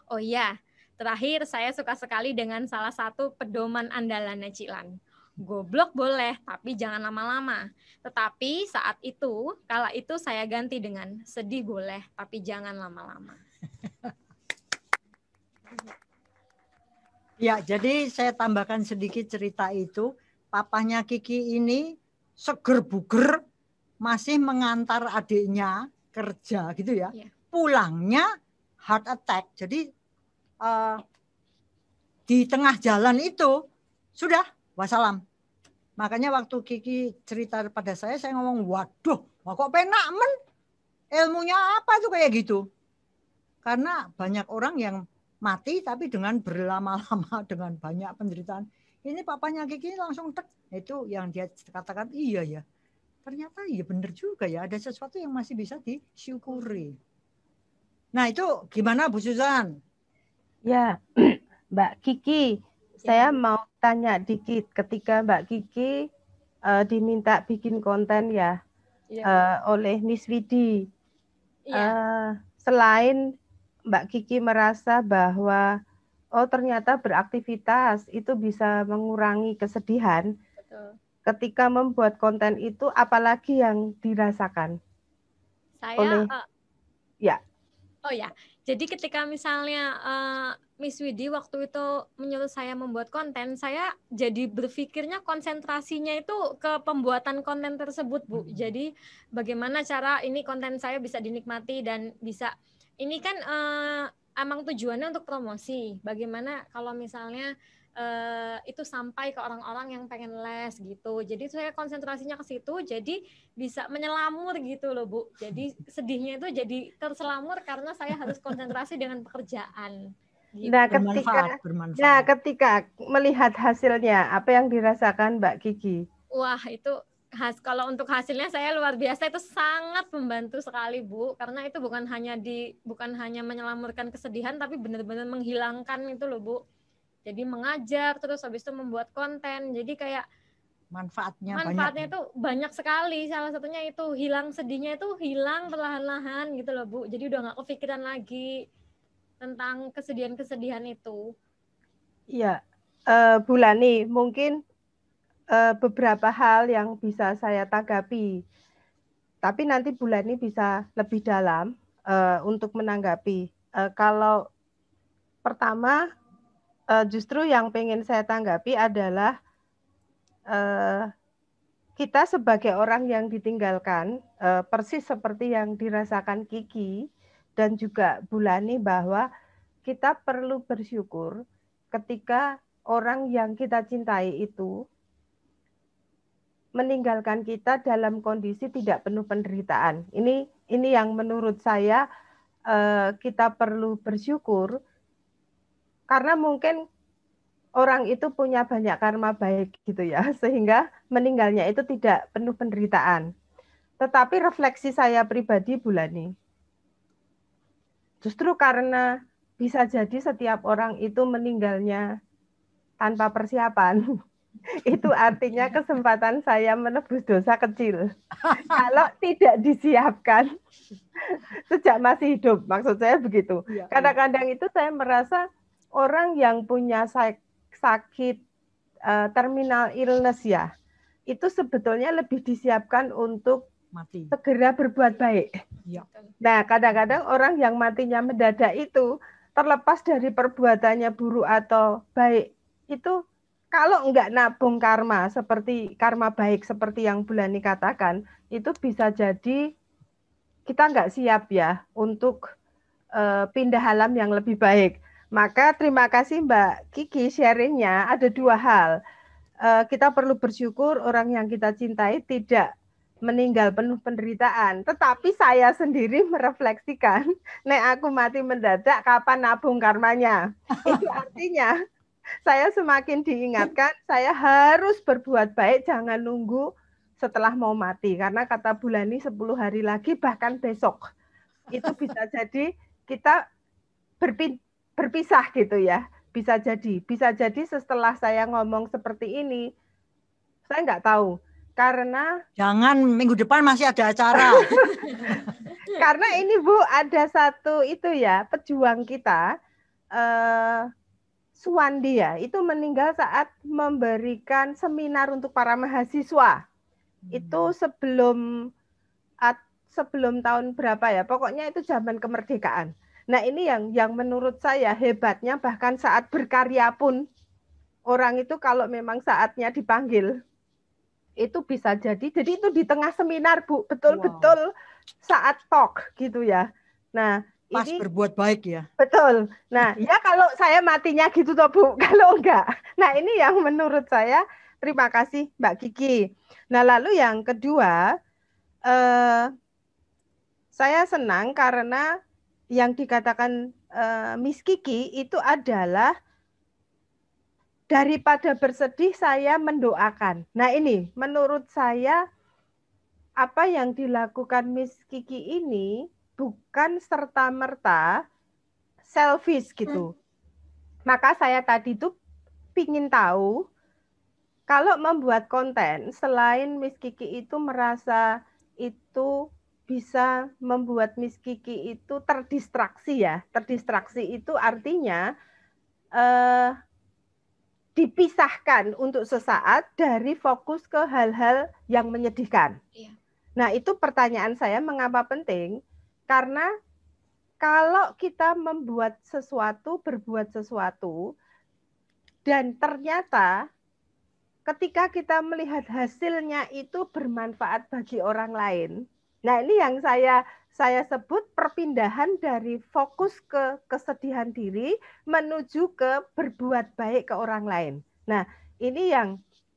Oh iya, terakhir saya suka sekali dengan salah satu pedoman andalannya Cik Lan. Goblok boleh, tapi jangan lama-lama. Tetapi saat itu, kala itu saya ganti dengan sedih boleh, tapi jangan lama-lama. Ya, jadi saya tambahkan sedikit cerita itu. Papahnya Kiki ini seger buger, masih mengantar adiknya kerja gitu ya. Iya. Pulangnya heart attack. Jadi di tengah jalan itu sudah wassalam. Makanya waktu Kiki cerita pada saya ngomong, waduh, kok penak men? Ilmunya apa tuh kayak gitu? Karena banyak orang yang mati tapi dengan berlama-lama, dengan banyak penderitaan. Ini papanya Kiki langsung tek. Itu yang dia katakan, iya ya. Ternyata iya benar juga ya, ada sesuatu yang masih bisa disyukuri. Nah itu gimana Bu Susan? Ya, Mbak Kiki, saya mau tanya dikit. Ketika Mbak Kiki diminta bikin konten ya, oleh Miss Widi, selain Mbak Kiki merasa bahwa oh ternyata beraktivitas itu bisa mengurangi kesedihan. Betul. Ketika membuat konten itu, apalagi yang dirasakan? Saya ya. Oh ya, jadi ketika misalnya Miss Widi waktu itu menyuruh saya membuat konten, saya jadi berpikirnya konsentrasinya itu ke pembuatan konten tersebut, Bu. Jadi bagaimana cara ini konten saya bisa dinikmati dan bisa, ini kan emang tujuannya untuk promosi. Bagaimana kalau misalnya itu sampai ke orang-orang yang pengen les gitu. Jadi saya konsentrasinya ke situ, jadi bisa menyelamur gitu loh Bu. Jadi sedihnya itu jadi terselamur karena saya harus konsentrasi dengan pekerjaan. Gitu. Nah, ketika melihat hasilnya, apa yang dirasakan Mbak Kiki? Wah, itu kalau untuk hasilnya saya luar biasa, itu sangat membantu sekali Bu, karena itu bukan hanya menyelamurkan kesedihan, tapi benar-benar menghilangkan itu loh Bu. Jadi mengajar, terus habis itu membuat konten. Jadi kayak manfaatnya itu banyak sekali. Salah satunya itu hilang sedihnya, itu hilang perlahan-lahan gitu loh Bu. Jadi udah nggak kepikiran lagi tentang kesedihan-kesedihan itu. Iya, Bu Lani, mungkin beberapa hal yang bisa saya tanggapi. Tapi nanti Bu Lani bisa lebih dalam untuk menanggapi. Kalau pertama, justru yang pengen saya tanggapi adalah kita sebagai orang yang ditinggalkan, persis seperti yang dirasakan Kiki dan juga Bu Lani, bahwa kita perlu bersyukur ketika orang yang kita cintai itu meninggalkan kita dalam kondisi tidak penuh penderitaan. Ini yang menurut saya kita perlu bersyukur, karena mungkin orang itu punya banyak karma baik gitu ya, sehingga meninggalnya itu tidak penuh penderitaan. Tetapi refleksi saya pribadi, Bu Lani, justru karena bisa jadi setiap orang itu meninggalnya tanpa persiapan, itu artinya kesempatan saya menebus dosa kecil. Kalau tidak disiapkan sejak masih hidup, maksud saya begitu. Kadang-kadang itu saya merasa orang yang punya sakit terminal illness ya, itu sebetulnya lebih disiapkan untuk mati, segera berbuat baik. Ya. Nah, kadang-kadang orang yang matinya mendadak itu, terlepas dari perbuatannya buruk atau baik, itu kalau enggak nabung karma seperti karma baik seperti yang Bu Lani katakan, itu bisa jadi kita enggak siap ya untuk pindah alam yang lebih baik. Maka terima kasih Mbak Kiki sharingnya. Ada dua hal. Kita perlu bersyukur orang yang kita cintai tidak meninggal penuh penderitaan. Tetapi saya sendiri merefleksikan, nek aku mati mendadak, kapan nabung karmanya? Itu artinya saya semakin diingatkan, saya harus berbuat baik, jangan nunggu setelah mau mati. Karena kata Bu Lani 10 hari lagi, bahkan besok. Itu bisa jadi kita berpisah gitu ya, bisa jadi setelah saya ngomong seperti ini, saya nggak tahu, karena jangan minggu depan masih ada acara. Karena ini Bu ada satu itu ya, pejuang kita Suwandi ya, itu meninggal saat memberikan seminar untuk para mahasiswa. Itu sebelum tahun berapa ya, pokoknya itu zaman kemerdekaan. Nah ini yang menurut saya hebatnya, bahkan saat berkarya pun orang itu kalau memang saatnya dipanggil itu bisa jadi itu di tengah seminar Bu, betul-betul saat talk gitu ya. Nah pas ini berbuat baik ya. Betul. Nah ya kalau saya matinya gitu toh Bu, kalau enggak. Nah ini yang menurut saya, terima kasih Mbak Kiki. Nah lalu yang kedua, saya senang karena yang dikatakan Miss Kiki itu adalah daripada bersedih saya mendoakan. Nah ini menurut saya apa yang dilakukan Miss Kiki ini bukan serta-merta selfish gitu. Maka saya tadi tuh pingin tahu kalau membuat konten selain Miss Kiki itu merasa itu bisa membuat Miss Kiki itu terdistraksi ya. Terdistraksi itu artinya dipisahkan untuk sesaat dari fokus ke hal-hal yang menyedihkan. Iya. Nah, itu pertanyaan saya mengapa penting? Karena kalau kita membuat sesuatu, berbuat sesuatu, dan ternyata ketika kita melihat hasilnya itu bermanfaat bagi orang lain. Nah, ini yang saya sebut perpindahan dari fokus ke kesedihan diri menuju ke berbuat baik ke orang lain. Nah, ini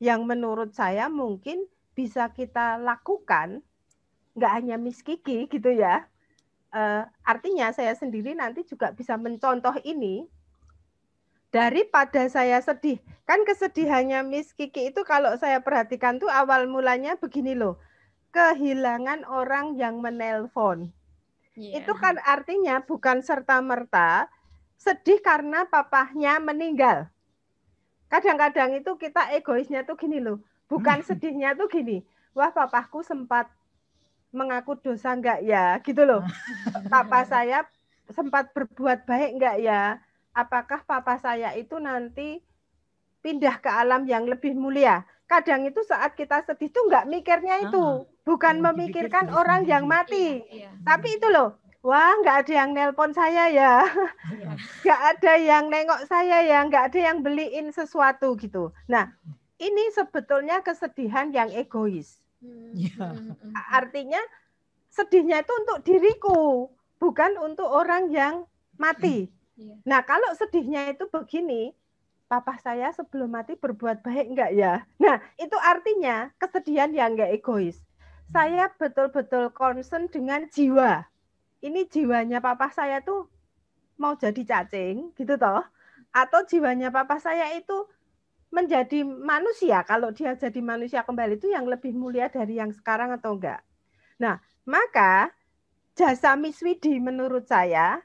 yang menurut saya mungkin bisa kita lakukan, nggak hanya Miss Kiki gitu ya. Artinya saya sendiri nanti juga bisa mencontoh ini. Daripada saya sedih, kan kesedihannya Miss Kiki itu kalau saya perhatikan tuh awal mulanya begini loh. Kehilangan orang yang menelpon. Itu kan artinya bukan serta-merta sedih karena papahnya meninggal. Kadang-kadang itu kita egoisnya tuh gini loh. Bukan sedihnya tuh gini. Wah, papahku sempat mengaku dosa enggak ya? Gitu loh. Papa saya sempat berbuat baik enggak ya? Apakah papa saya itu nanti pindah ke alam yang lebih mulia? Kadang itu saat kita sedih tuh enggak mikirnya itu. Bukan memikirkan orang yang mati. Tapi itu loh, wah enggak ada yang nelpon saya ya. Enggak ada yang nengok saya ya. Enggak ada yang beliin sesuatu gitu. Nah, ini sebetulnya kesedihan yang egois. Artinya sedihnya itu untuk diriku, bukan untuk orang yang mati. Nah, kalau sedihnya itu begini, papa saya sebelum mati berbuat baik enggak ya? Nah, itu artinya kesedihan yang enggak egois. Saya betul-betul concern dengan jiwa. Ini jiwanya papa saya tuh mau jadi cacing, gitu toh? Atau jiwanya papa saya itu menjadi manusia, kalau dia jadi manusia kembali itu yang lebih mulia dari yang sekarang atau enggak? Nah, maka jasa Miss Widi menurut saya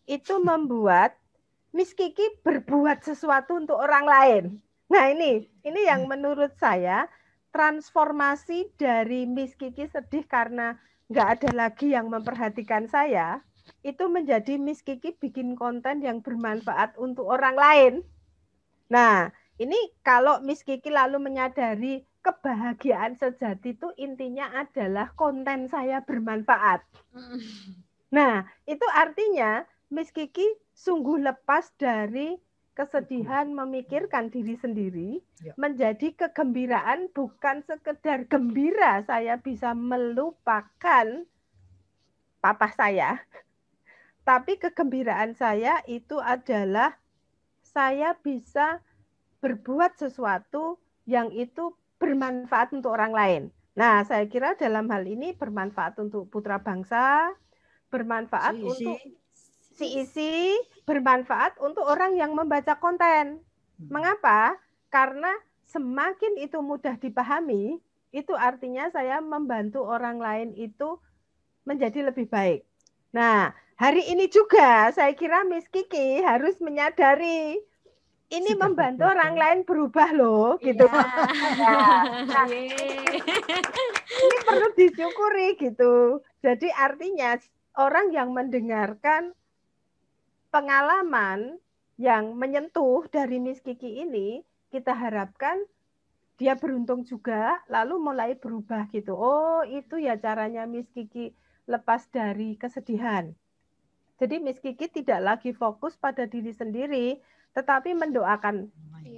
itu membuat Miss Kiki berbuat sesuatu untuk orang lain. Nah, ini yang menurut saya transformasi dari Miss Kiki sedih karena nggak ada lagi yang memperhatikan saya, itu menjadi Miss Kiki bikin konten yang bermanfaat untuk orang lain. Nah, ini kalau Miss Kiki lalu menyadari kebahagiaan sejati itu intinya adalah konten saya bermanfaat. Nah, itu artinya Miss Kiki sungguh lepas dari kesedihan memikirkan diri sendiri, menjadi kegembiraan, bukan sekedar gembira saya bisa melupakan papa saya, tapi kegembiraan saya itu adalah saya bisa berbuat sesuatu yang itu bermanfaat untuk orang lain. Nah, saya kira dalam hal ini bermanfaat untuk putra bangsa, bermanfaat untuk si isi, bermanfaat untuk orang yang membaca konten. Mengapa? Karena semakin itu mudah dipahami, itu artinya saya membantu orang lain itu menjadi lebih baik. Nah, hari ini juga saya kira Miss Kiki harus menyadari ini membantu orang lain berubah loh, gitu. Nah, ini perlu disyukuri gitu. Jadi artinya orang yang mendengarkan pengalaman yang menyentuh dari Miss Kiki ini, kita harapkan dia beruntung juga, lalu mulai berubah gitu. Oh, itu ya caranya Miss Kiki lepas dari kesedihan. Jadi Miss Kiki tidak lagi fokus pada diri sendiri, tetapi mendoakan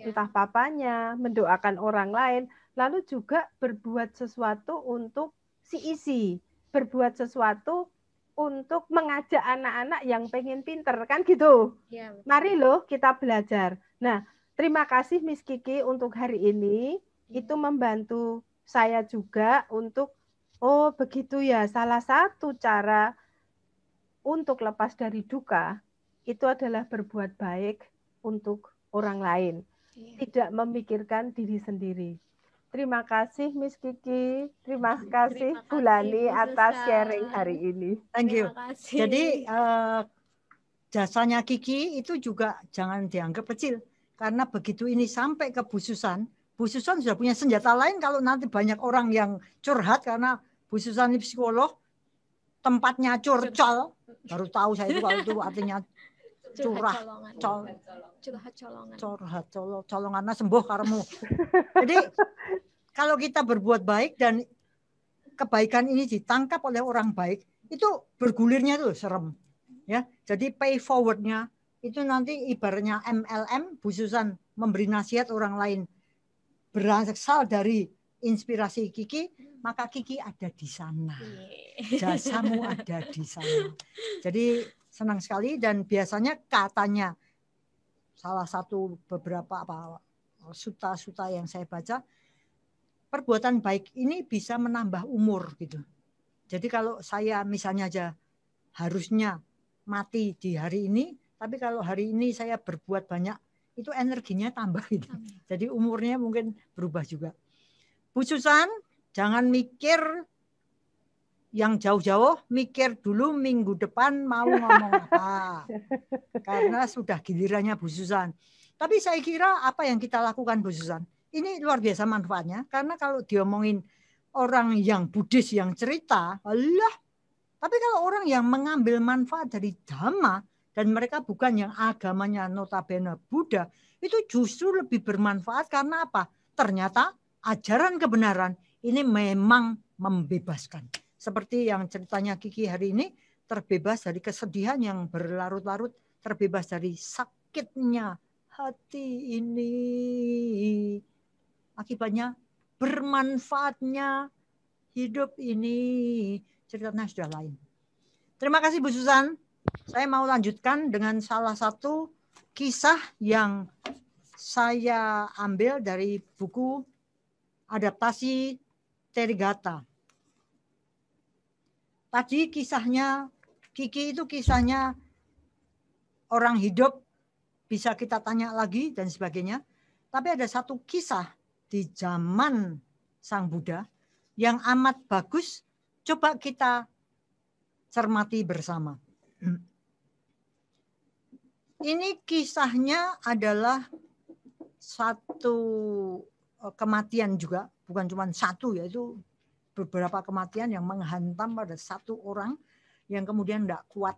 entah papanya, mendoakan orang lain, lalu juga berbuat sesuatu untuk si isi, berbuat sesuatu untuk mengajak anak-anak yang pengen pinter, kan gitu. Ya, Mari loh kita belajar. Nah, terima kasih Miss Kiki untuk hari ini. Itu membantu saya juga untuk, oh begitu ya, salah satu cara untuk lepas dari duka itu adalah berbuat baik untuk orang lain, tidak memikirkan diri sendiri. Terima kasih Miss Kiki, terima kasih Bu Lani atas sharing hari ini. Thank you. Terima kasih. Jadi jasanya Kiki itu juga jangan dianggap kecil, karena begitu ini sampai ke Bu Susan sudah punya senjata lain. Kalau nanti banyak orang yang curhat, karena Bu Susan ini psikolog, tempatnya curcol. Baru tahu saya itu kalau itu artinya curhat colongan sembuh karemu. Jadi kalau kita berbuat baik dan kebaikan ini ditangkap oleh orang baik, itu bergulirnya tuh serem. Ya, jadi pay forwardnya itu nanti ibaratnya MLM, Bu Susan memberi nasihat orang lain berasal dari inspirasi Kiki, maka Kiki ada di sana. Jasamu ada di sana. Jadi senang sekali, dan biasanya katanya salah satu beberapa suta-suta yang saya baca, perbuatan baik ini bisa menambah umur gitu. Jadi kalau saya misalnya aja harusnya mati di hari ini, tapi kalau hari ini saya berbuat banyak, itu energinya tambah gitu. Jadi umurnya mungkin berubah juga. Bu Susan, jangan mikir yang jauh-jauh, mikir dulu minggu depan mau ngomong apa. Karena sudah gilirannya Bu Susan. Tapi saya kira apa yang kita lakukan Bu Susan, ini luar biasa manfaatnya. Karena kalau diomongin orang yang Buddhis yang cerita, alah. Tapi kalau orang yang mengambil manfaat dari Dhamma, dan mereka bukan yang agamanya notabene Buddha, itu justru lebih bermanfaat. Karena apa? Ternyata ajaran kebenaran ini memang membebaskan. Seperti yang ceritanya Kiki hari ini, terbebas dari kesedihan yang berlarut-larut, terbebas dari sakitnya hati ini. Akibatnya bermanfaatnya hidup ini. Ceritanya sudah lain. Terima kasih Bu Susan. Saya mau lanjutkan dengan salah satu kisah yang saya ambil dari buku adaptasi Therigatha. Tadi kisahnya Kiki itu kisahnya orang hidup, bisa kita tanya lagi dan sebagainya. Tapi ada satu kisah di zaman Sang Buddha yang amat bagus. Coba kita cermati bersama. Ini kisahnya adalah satu kematian juga, bukan cuma satu, yaitu beberapa kematian yang menghantam pada satu orang yang kemudian tidak kuat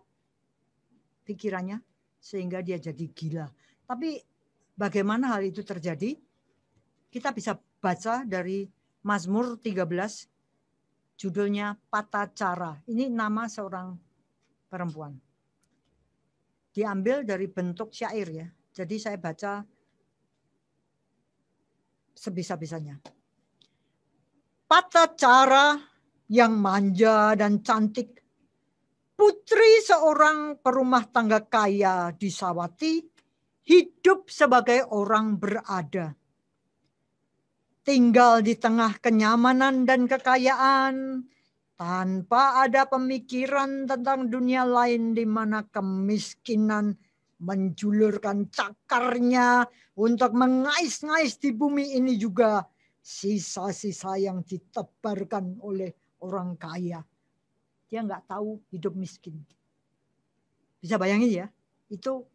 pikirannya sehingga dia jadi gila. Tapi bagaimana hal itu terjadi? Kita bisa baca dari Mazmur 13, judulnya Patacara. Ini nama seorang perempuan. Diambil dari bentuk syair ya. Jadi saya baca sebisa-bisanya. Patacara yang manja dan cantik, putri seorang perumah tangga kaya di Sawati, hidup sebagai orang berada. Tinggal di tengah kenyamanan dan kekayaan, tanpa ada pemikiran tentang dunia lain di mana kemiskinan menjulurkan cakarnya untuk mengais-ngais di bumi ini juga sisa-sisa yang ditebarkan oleh orang kaya. Dia nggak tahu hidup miskin. Bisa bayangin ya, itu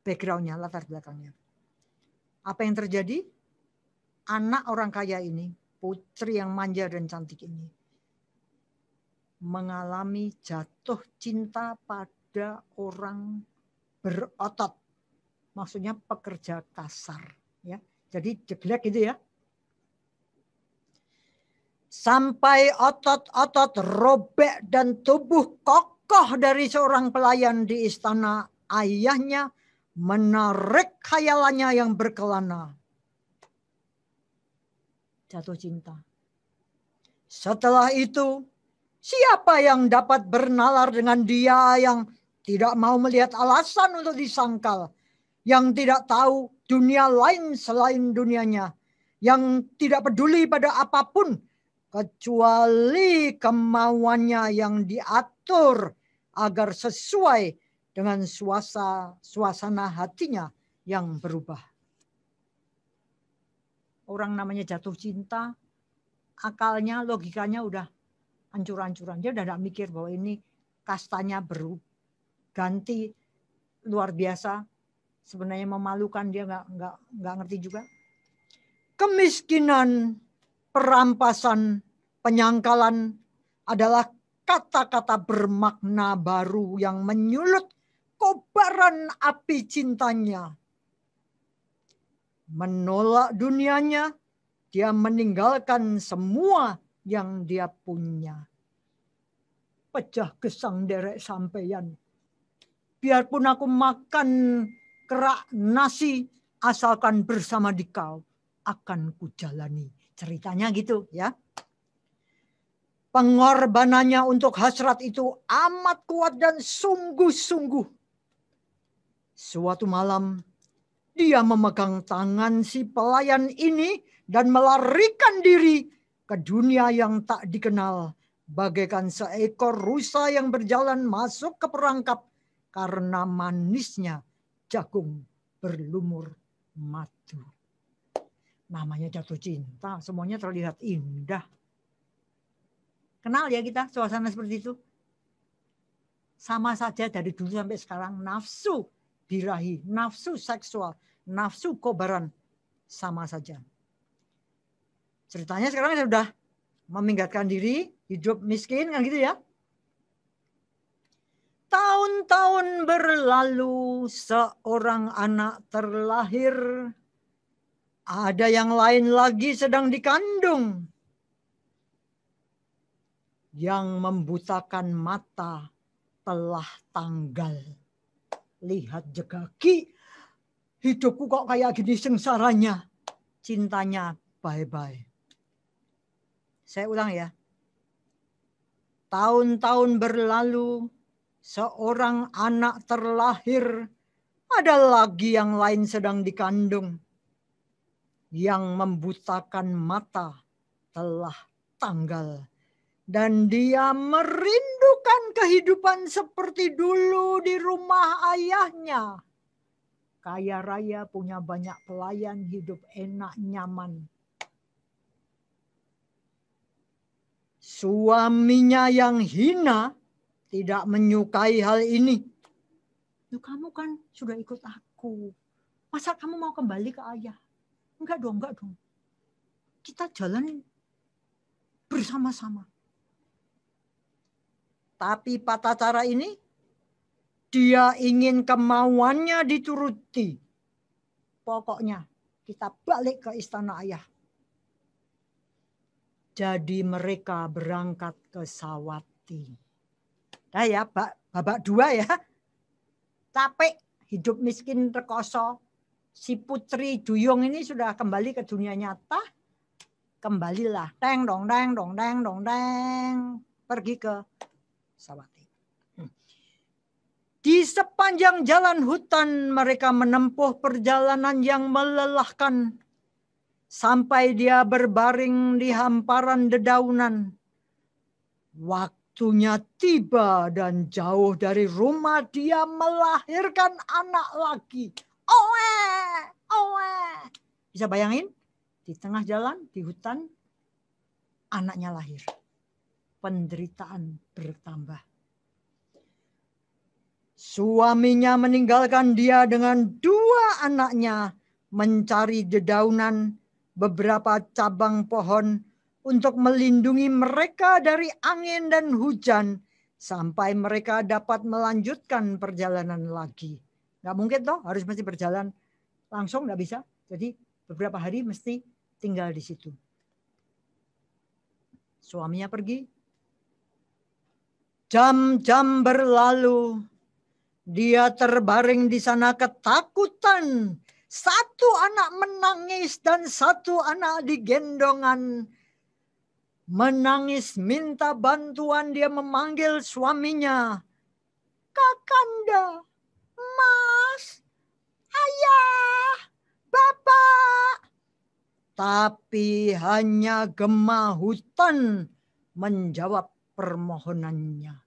backgroundnya, latar belakangnya. Apa yang terjadi? Anak orang kaya ini, putri yang manja dan cantik ini, mengalami jatuh cinta pada orang berotot. maksudnya pekerja kasar. Ya. Jadi jelek gitu ya. Sampai otot-otot robek dan tubuh kokoh dari seorang pelayan di istana ayahnya menarik khayalannya yang berkelana. Jatuh cinta. Setelah itu, siapa yang dapat bernalar dengan dia yang tidak mau melihat alasan untuk disangkal, yang tidak tahu dunia lain selain dunianya, yang tidak peduli pada apapun kecuali kemauannya yang diatur agar sesuai dengan suasana hatinya yang berubah. Orang namanya jatuh cinta, akalnya, logikanya udah hancur-hancuran. Dia udah tidak mikir bahwa ini kastanya ganti luar biasa. Sebenarnya memalukan, dia nggak ngerti juga. Kemiskinan, perampasan, penyangkalan adalah kata-kata bermakna baru yang menyulut kobaran api cintanya. Menolak dunianya, dia meninggalkan semua yang dia punya. Pecah gesang derek sampeyan. Biarpun aku makan kerak nasi, asalkan bersama dikau akan kujalani. Ceritanya gitu ya. Pengorbanannya untuk hasrat itu amat kuat dan sungguh-sungguh. Suatu malam dia memegang tangan si pelayan ini dan melarikan diri ke dunia yang tak dikenal, bagaikan seekor rusa yang berjalan masuk ke perangkap karena manisnya jagung berlumur madu. Namanya jatuh cinta, semuanya terlihat indah. Kenal ya kita suasana seperti itu? Sama saja dari dulu sampai sekarang, nafsu birahi, nafsu seksual, nafsu kobaran, sama saja. Ceritanya sekarang sudah meminggatkan diri, hidup miskin kan gitu ya. Tahun-tahun berlalu, seorang anak terlahir. Ada yang lain lagi sedang dikandung. Yang membutakan mata telah tanggal. Lihat jegaki, hidupku kok kayak gini sengsaranya. Cintanya bye-bye. Saya ulang ya. Tahun-tahun berlalu, seorang anak terlahir. Ada lagi yang lain sedang dikandung. Yang membutakan mata telah tanggal. Dan dia merindukan kehidupan seperti dulu di rumah ayahnya. Kaya raya, punya banyak pelayan, hidup enak, nyaman. Suaminya yang hina tidak menyukai hal ini. Kamu kan sudah ikut aku. Masa kamu mau kembali ke ayah? Enggak dong. Kita jalan bersama-sama. Tapi tata cara ini, dia ingin kemauannya dituruti. Pokoknya kita balik ke istana ayah. Jadi mereka berangkat ke Sawati. Nah ya, babak 2 ya. Capek, hidup miskin rekoso. Si Putri Duyung ini sudah kembali ke dunia nyata. Kembalilah. Deng dong. Pergi ke Sawati. Di sepanjang jalan hutan mereka menempuh perjalanan yang melelahkan. Sampai dia berbaring di hamparan dedaunan. Waktunya tiba dan jauh dari rumah dia melahirkan anak lagi. Owe. Bisa bayangin? Di tengah jalan, di hutan, anaknya lahir. Penderitaan bertambah. Suaminya meninggalkan dia dengan 2 anaknya mencari dedaunan, beberapa cabang pohon untuk melindungi mereka dari angin dan hujan sampai mereka dapat melanjutkan perjalanan lagi. Nggak mungkin toh harus mesti berjalan langsung, nggak bisa. Jadi beberapa hari mesti tinggal di situ. Suaminya pergi. Jam-jam berlalu. Dia terbaring di sana ketakutan. Satu anak menangis dan satu anak digendongan. Menangis minta bantuan, dia memanggil suaminya. Kakanda, Mas, Ayah, Bapak. Tapi hanya gema hutan menjawab permohonannya.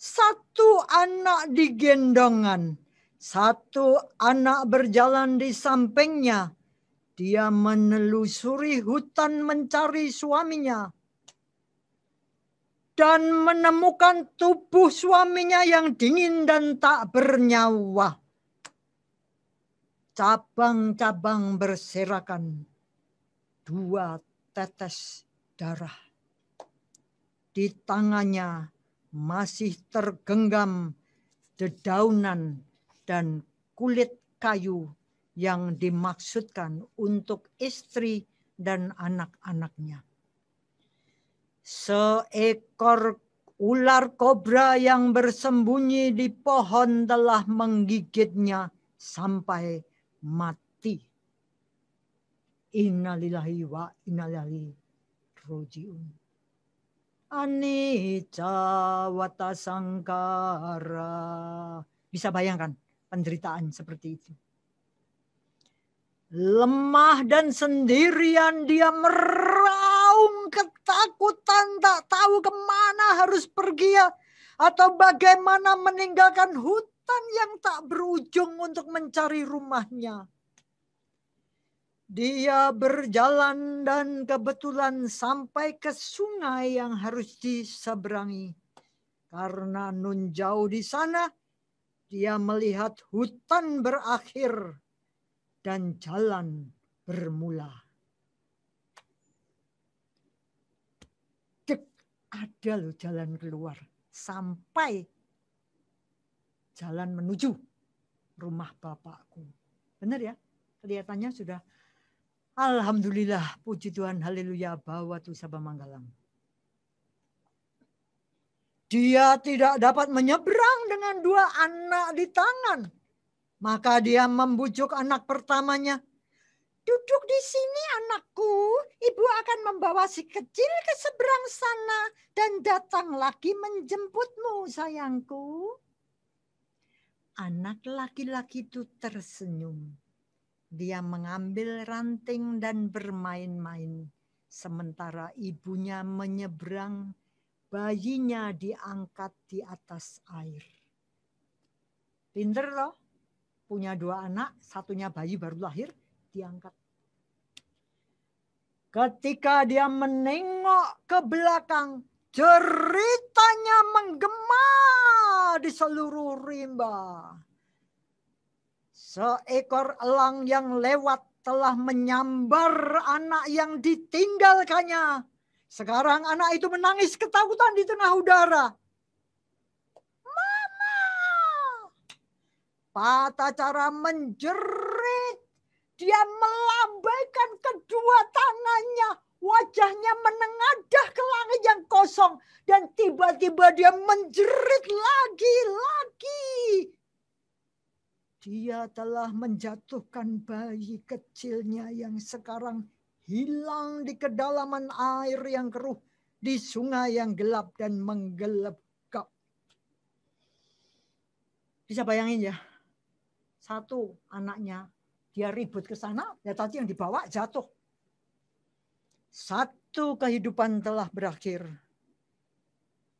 Satu anak digendongan, satu anak berjalan di sampingnya. Dia menelusuri hutan mencari suaminya. Dan menemukan tubuh suaminya yang dingin dan tak bernyawa. Cabang-cabang berserakan. 2 tetes darah. Di tangannya masih tergenggam dedaunan dan kulit kayu yang dimaksudkan untuk istri dan anak-anaknya. Seekor ular kobra yang bersembunyi di pohon telah menggigitnya sampai mati. Innalillahi wa innalillahi rojiun. Anicca wata sangkara. Bisa bayangkan penderitaan seperti itu. Lemah dan sendirian dia meraung ketakutan, tak tahu kemana harus pergi atau bagaimana meninggalkan hutan yang tak berujung untuk mencari rumahnya. Dia berjalan dan kebetulan sampai ke sungai yang harus diseberangi. Karena nun jauh di sana, dia melihat hutan berakhir dan jalan bermula. Ada loh jalan keluar sampai jalan menuju rumah bapakku. Benar ya? Kelihatannya sudah. Alhamdulillah, puji Tuhan, haleluya, bawatu sabda manggalam. Dia tidak dapat menyeberang dengan 2 anak di tangan. Maka dia membujuk anak pertamanya. Duduk di sini anakku, ibu akan membawa si kecil ke seberang sana dan datang lagi menjemputmu sayangku. Anak laki-laki itu tersenyum. Dia mengambil ranting dan bermain-main. Sementara ibunya menyeberang, bayinya diangkat di atas air. Pinter loh. Punya 2 anak, satunya bayi baru lahir, diangkat. Ketika dia menengok ke belakang, jeritanya menggema di seluruh rimba. Seekor elang yang lewat telah menyambar anak yang ditinggalkannya. Sekarang anak itu menangis ketakutan di tengah udara. Pada cara menjerit, dia melambaikan kedua tangannya. Wajahnya menengadah ke langit yang kosong. Dan tiba-tiba dia menjerit lagi. Dia telah menjatuhkan bayi kecilnya yang sekarang hilang di kedalaman air yang keruh. Di sungai yang gelap dan menggelegap. Bisa bayangin ya. Satu anaknya, dia ribut ke sana, ya tadi yang dibawa jatuh. Satu kehidupan telah berakhir.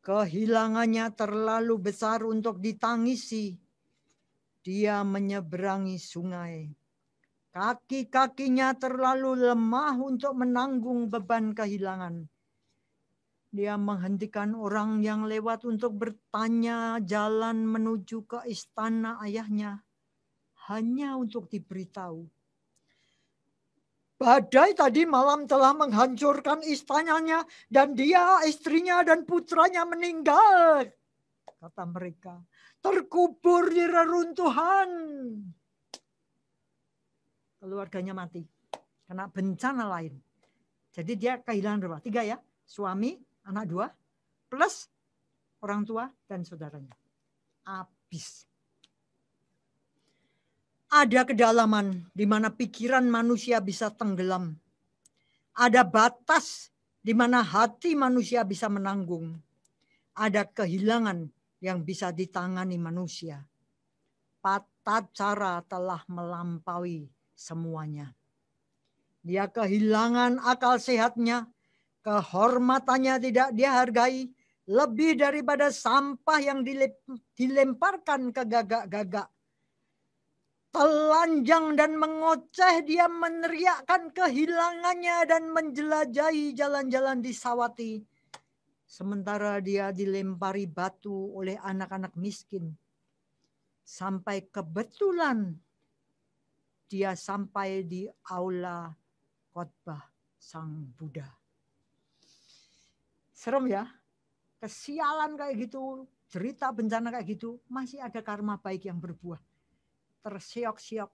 Kehilangannya terlalu besar untuk ditangisi. Dia menyeberangi sungai. Kaki-kakinya terlalu lemah untuk menanggung beban kehilangan. Dia menghentikan orang yang lewat untuk bertanya jalan menuju ke istana ayahnya. Hanya untuk diberitahu. Badai tadi malam telah menghancurkan istananya dan dia, istrinya dan putranya meninggal. Kata mereka. terkubur di reruntuhan. Keluarganya mati, kena bencana lain. Jadi dia kehilangan berapa? 3 ya, suami, anak 2, plus orang tua dan saudaranya. Habis. Ada kedalaman di mana pikiran manusia bisa tenggelam. Ada batas di mana hati manusia bisa menanggung. Ada kehilangan yang bisa ditangani manusia. Patacara telah melampaui semuanya. Dia kehilangan akal sehatnya, kehormatannya tidak dihargai, lebih daripada sampah yang dilemparkan ke gagak-gagak. Telanjang dan mengoceh dia meneriakkan kehilangannya dan menjelajahi jalan-jalan di Sawati. Sementara dia dilempari batu oleh anak-anak miskin. Sampai kebetulan dia sampai di aula khotbah Sang Buddha. Serem ya, kesialan kayak gitu, cerita bencana kayak gitu, masih ada karma baik yang berbuah. Tersiok-siok,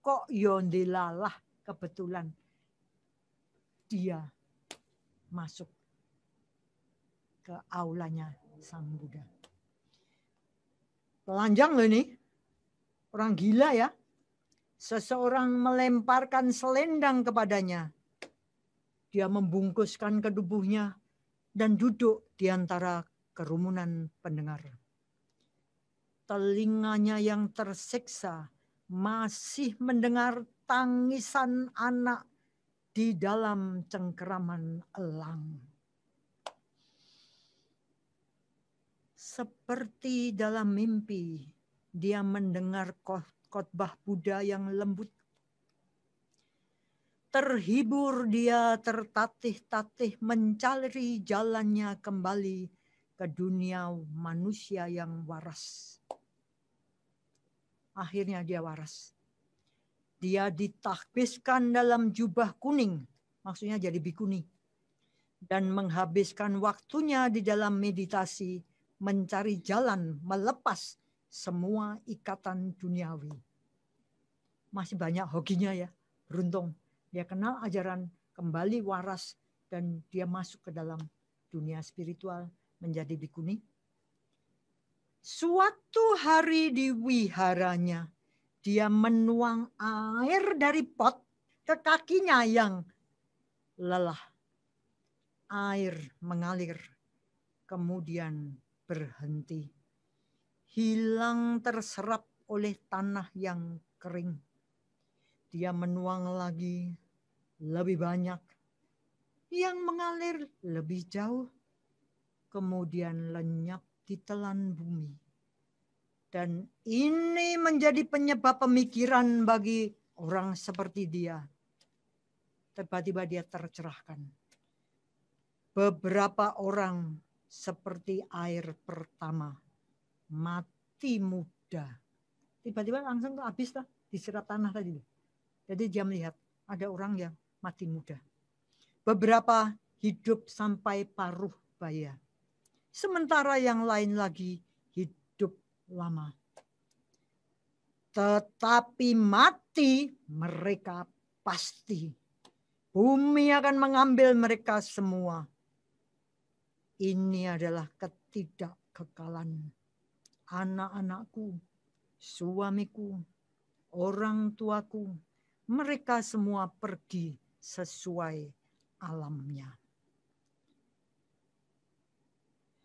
kok yondilalah kebetulan dia masuk ke aulanya Sang Buddha. Telanjang loh ini, orang gila ya. Seseorang melemparkan selendang kepadanya. Dia membungkuskan ke tubuhnya dan duduk di antara kerumunan pendengar. Telinganya yang tersiksa masih mendengar tangisan anak di dalam cengkeraman elang. Seperti dalam mimpi, dia mendengar khotbah Buddha yang lembut. Terhibur dia tertatih-tatih mencari jalannya kembali ke dunia manusia yang waras. Akhirnya dia waras. Dia ditahbiskan dalam jubah kuning, maksudnya jadi bikuni. Dan menghabiskan waktunya di dalam meditasi, mencari jalan melepas semua ikatan duniawi. Masih banyak hokinya ya, beruntung. Dia kenal ajaran, kembali waras, dan dia masuk ke dalam dunia spiritual menjadi bikuni. Suatu hari di wiharanya, dia menuang air dari pot ke kakinya yang lelah. Air mengalir, kemudian berhenti. Hilang terserap oleh tanah yang kering. Dia menuang lagi lebih banyak. Yang mengalir lebih jauh. Kemudian lenyap ditelan bumi. Dan ini menjadi penyebab pemikiran bagi orang seperti dia. Tiba-tiba dia tercerahkan. Beberapa orang seperti air pertama. Mati muda. Tiba-tiba langsung habis lah. Diserap tanah tadi. Jadi dia melihat ada orang yang mati muda. Beberapa hidup sampai paruh baya. Sementara yang lain lagi hidup lama. Tetapi mati mereka pasti. Bumi akan mengambil mereka semua. Ini adalah ketidakkekalan. Anak-anakku, suamiku, orang tuaku, mereka semua pergi sesuai alamnya.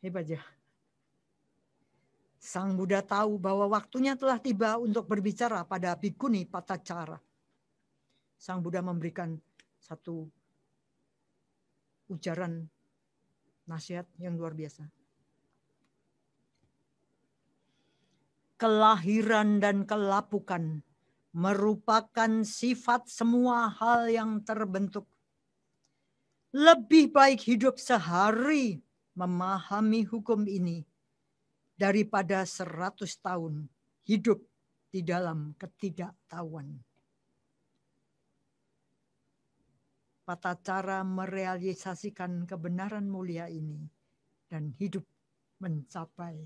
Hebat ya. Sang Buddha tahu bahwa waktunya telah tiba untuk berbicara pada bikuni Patacara. Sang Buddha memberikan satu ujaran nasihat yang luar biasa. Kelahiran dan kelapukan merupakan sifat semua hal yang terbentuk. Lebih baik hidup sehari memahami hukum ini daripada 100 tahun hidup di dalam ketidaktahuan. Patacara merealisasikan kebenaran mulia ini dan hidup mencapai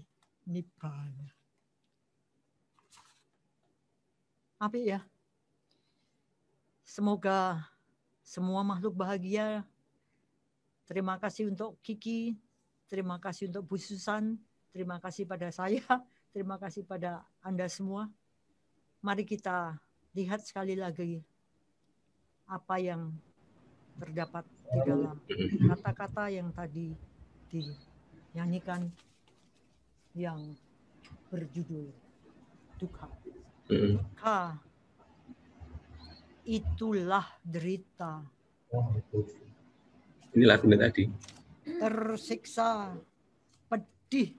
nibbana. Apik ya. Semoga semua makhluk bahagia. Terima kasih untuk Kiki, terima kasih untuk Bu Susan, terima kasih pada saya, terima kasih pada Anda semua. Mari kita lihat sekali lagi apa yang terdapat di dalam kata-kata yang tadi dinyanyikan yang berjudul dukkha. Dukkha itulah derita. Ini lagunya tadi. Tersiksa, pedih,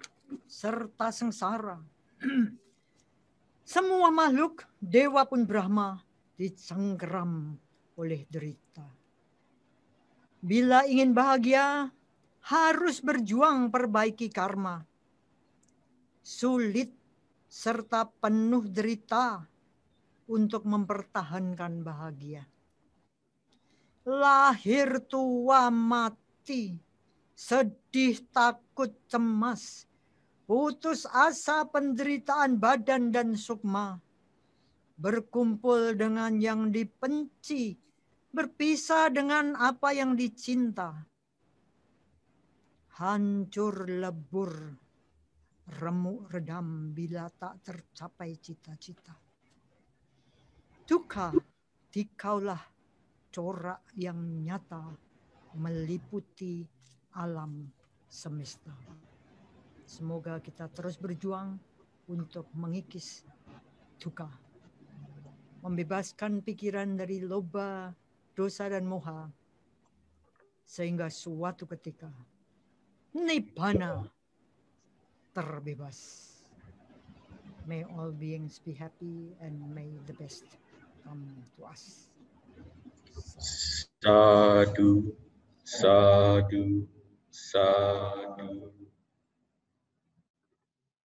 serta sengsara. Semua makhluk, dewa pun Brahma, dicengkeram oleh derita. Bila ingin bahagia, harus berjuang perbaiki karma. Sulit serta penuh derita untuk mempertahankan bahagia. Lahir, tua, mati, sedih, takut, cemas, putus asa, penderitaan badan dan sukma, berkumpul dengan yang dibenci, berpisah dengan apa yang dicinta, hancur lebur, remuk redam bila tak tercapai cita-cita. Dukkha, dikaulah corak yang nyata meliputi alam semesta. Semoga kita terus berjuang untuk mengikis dukkha, membebaskan pikiran dari loba, dosa dan moha, sehingga suatu ketika nibbana terbebas. May all beings be happy and may the best come to us. Sadhu, sadhu, sadhu.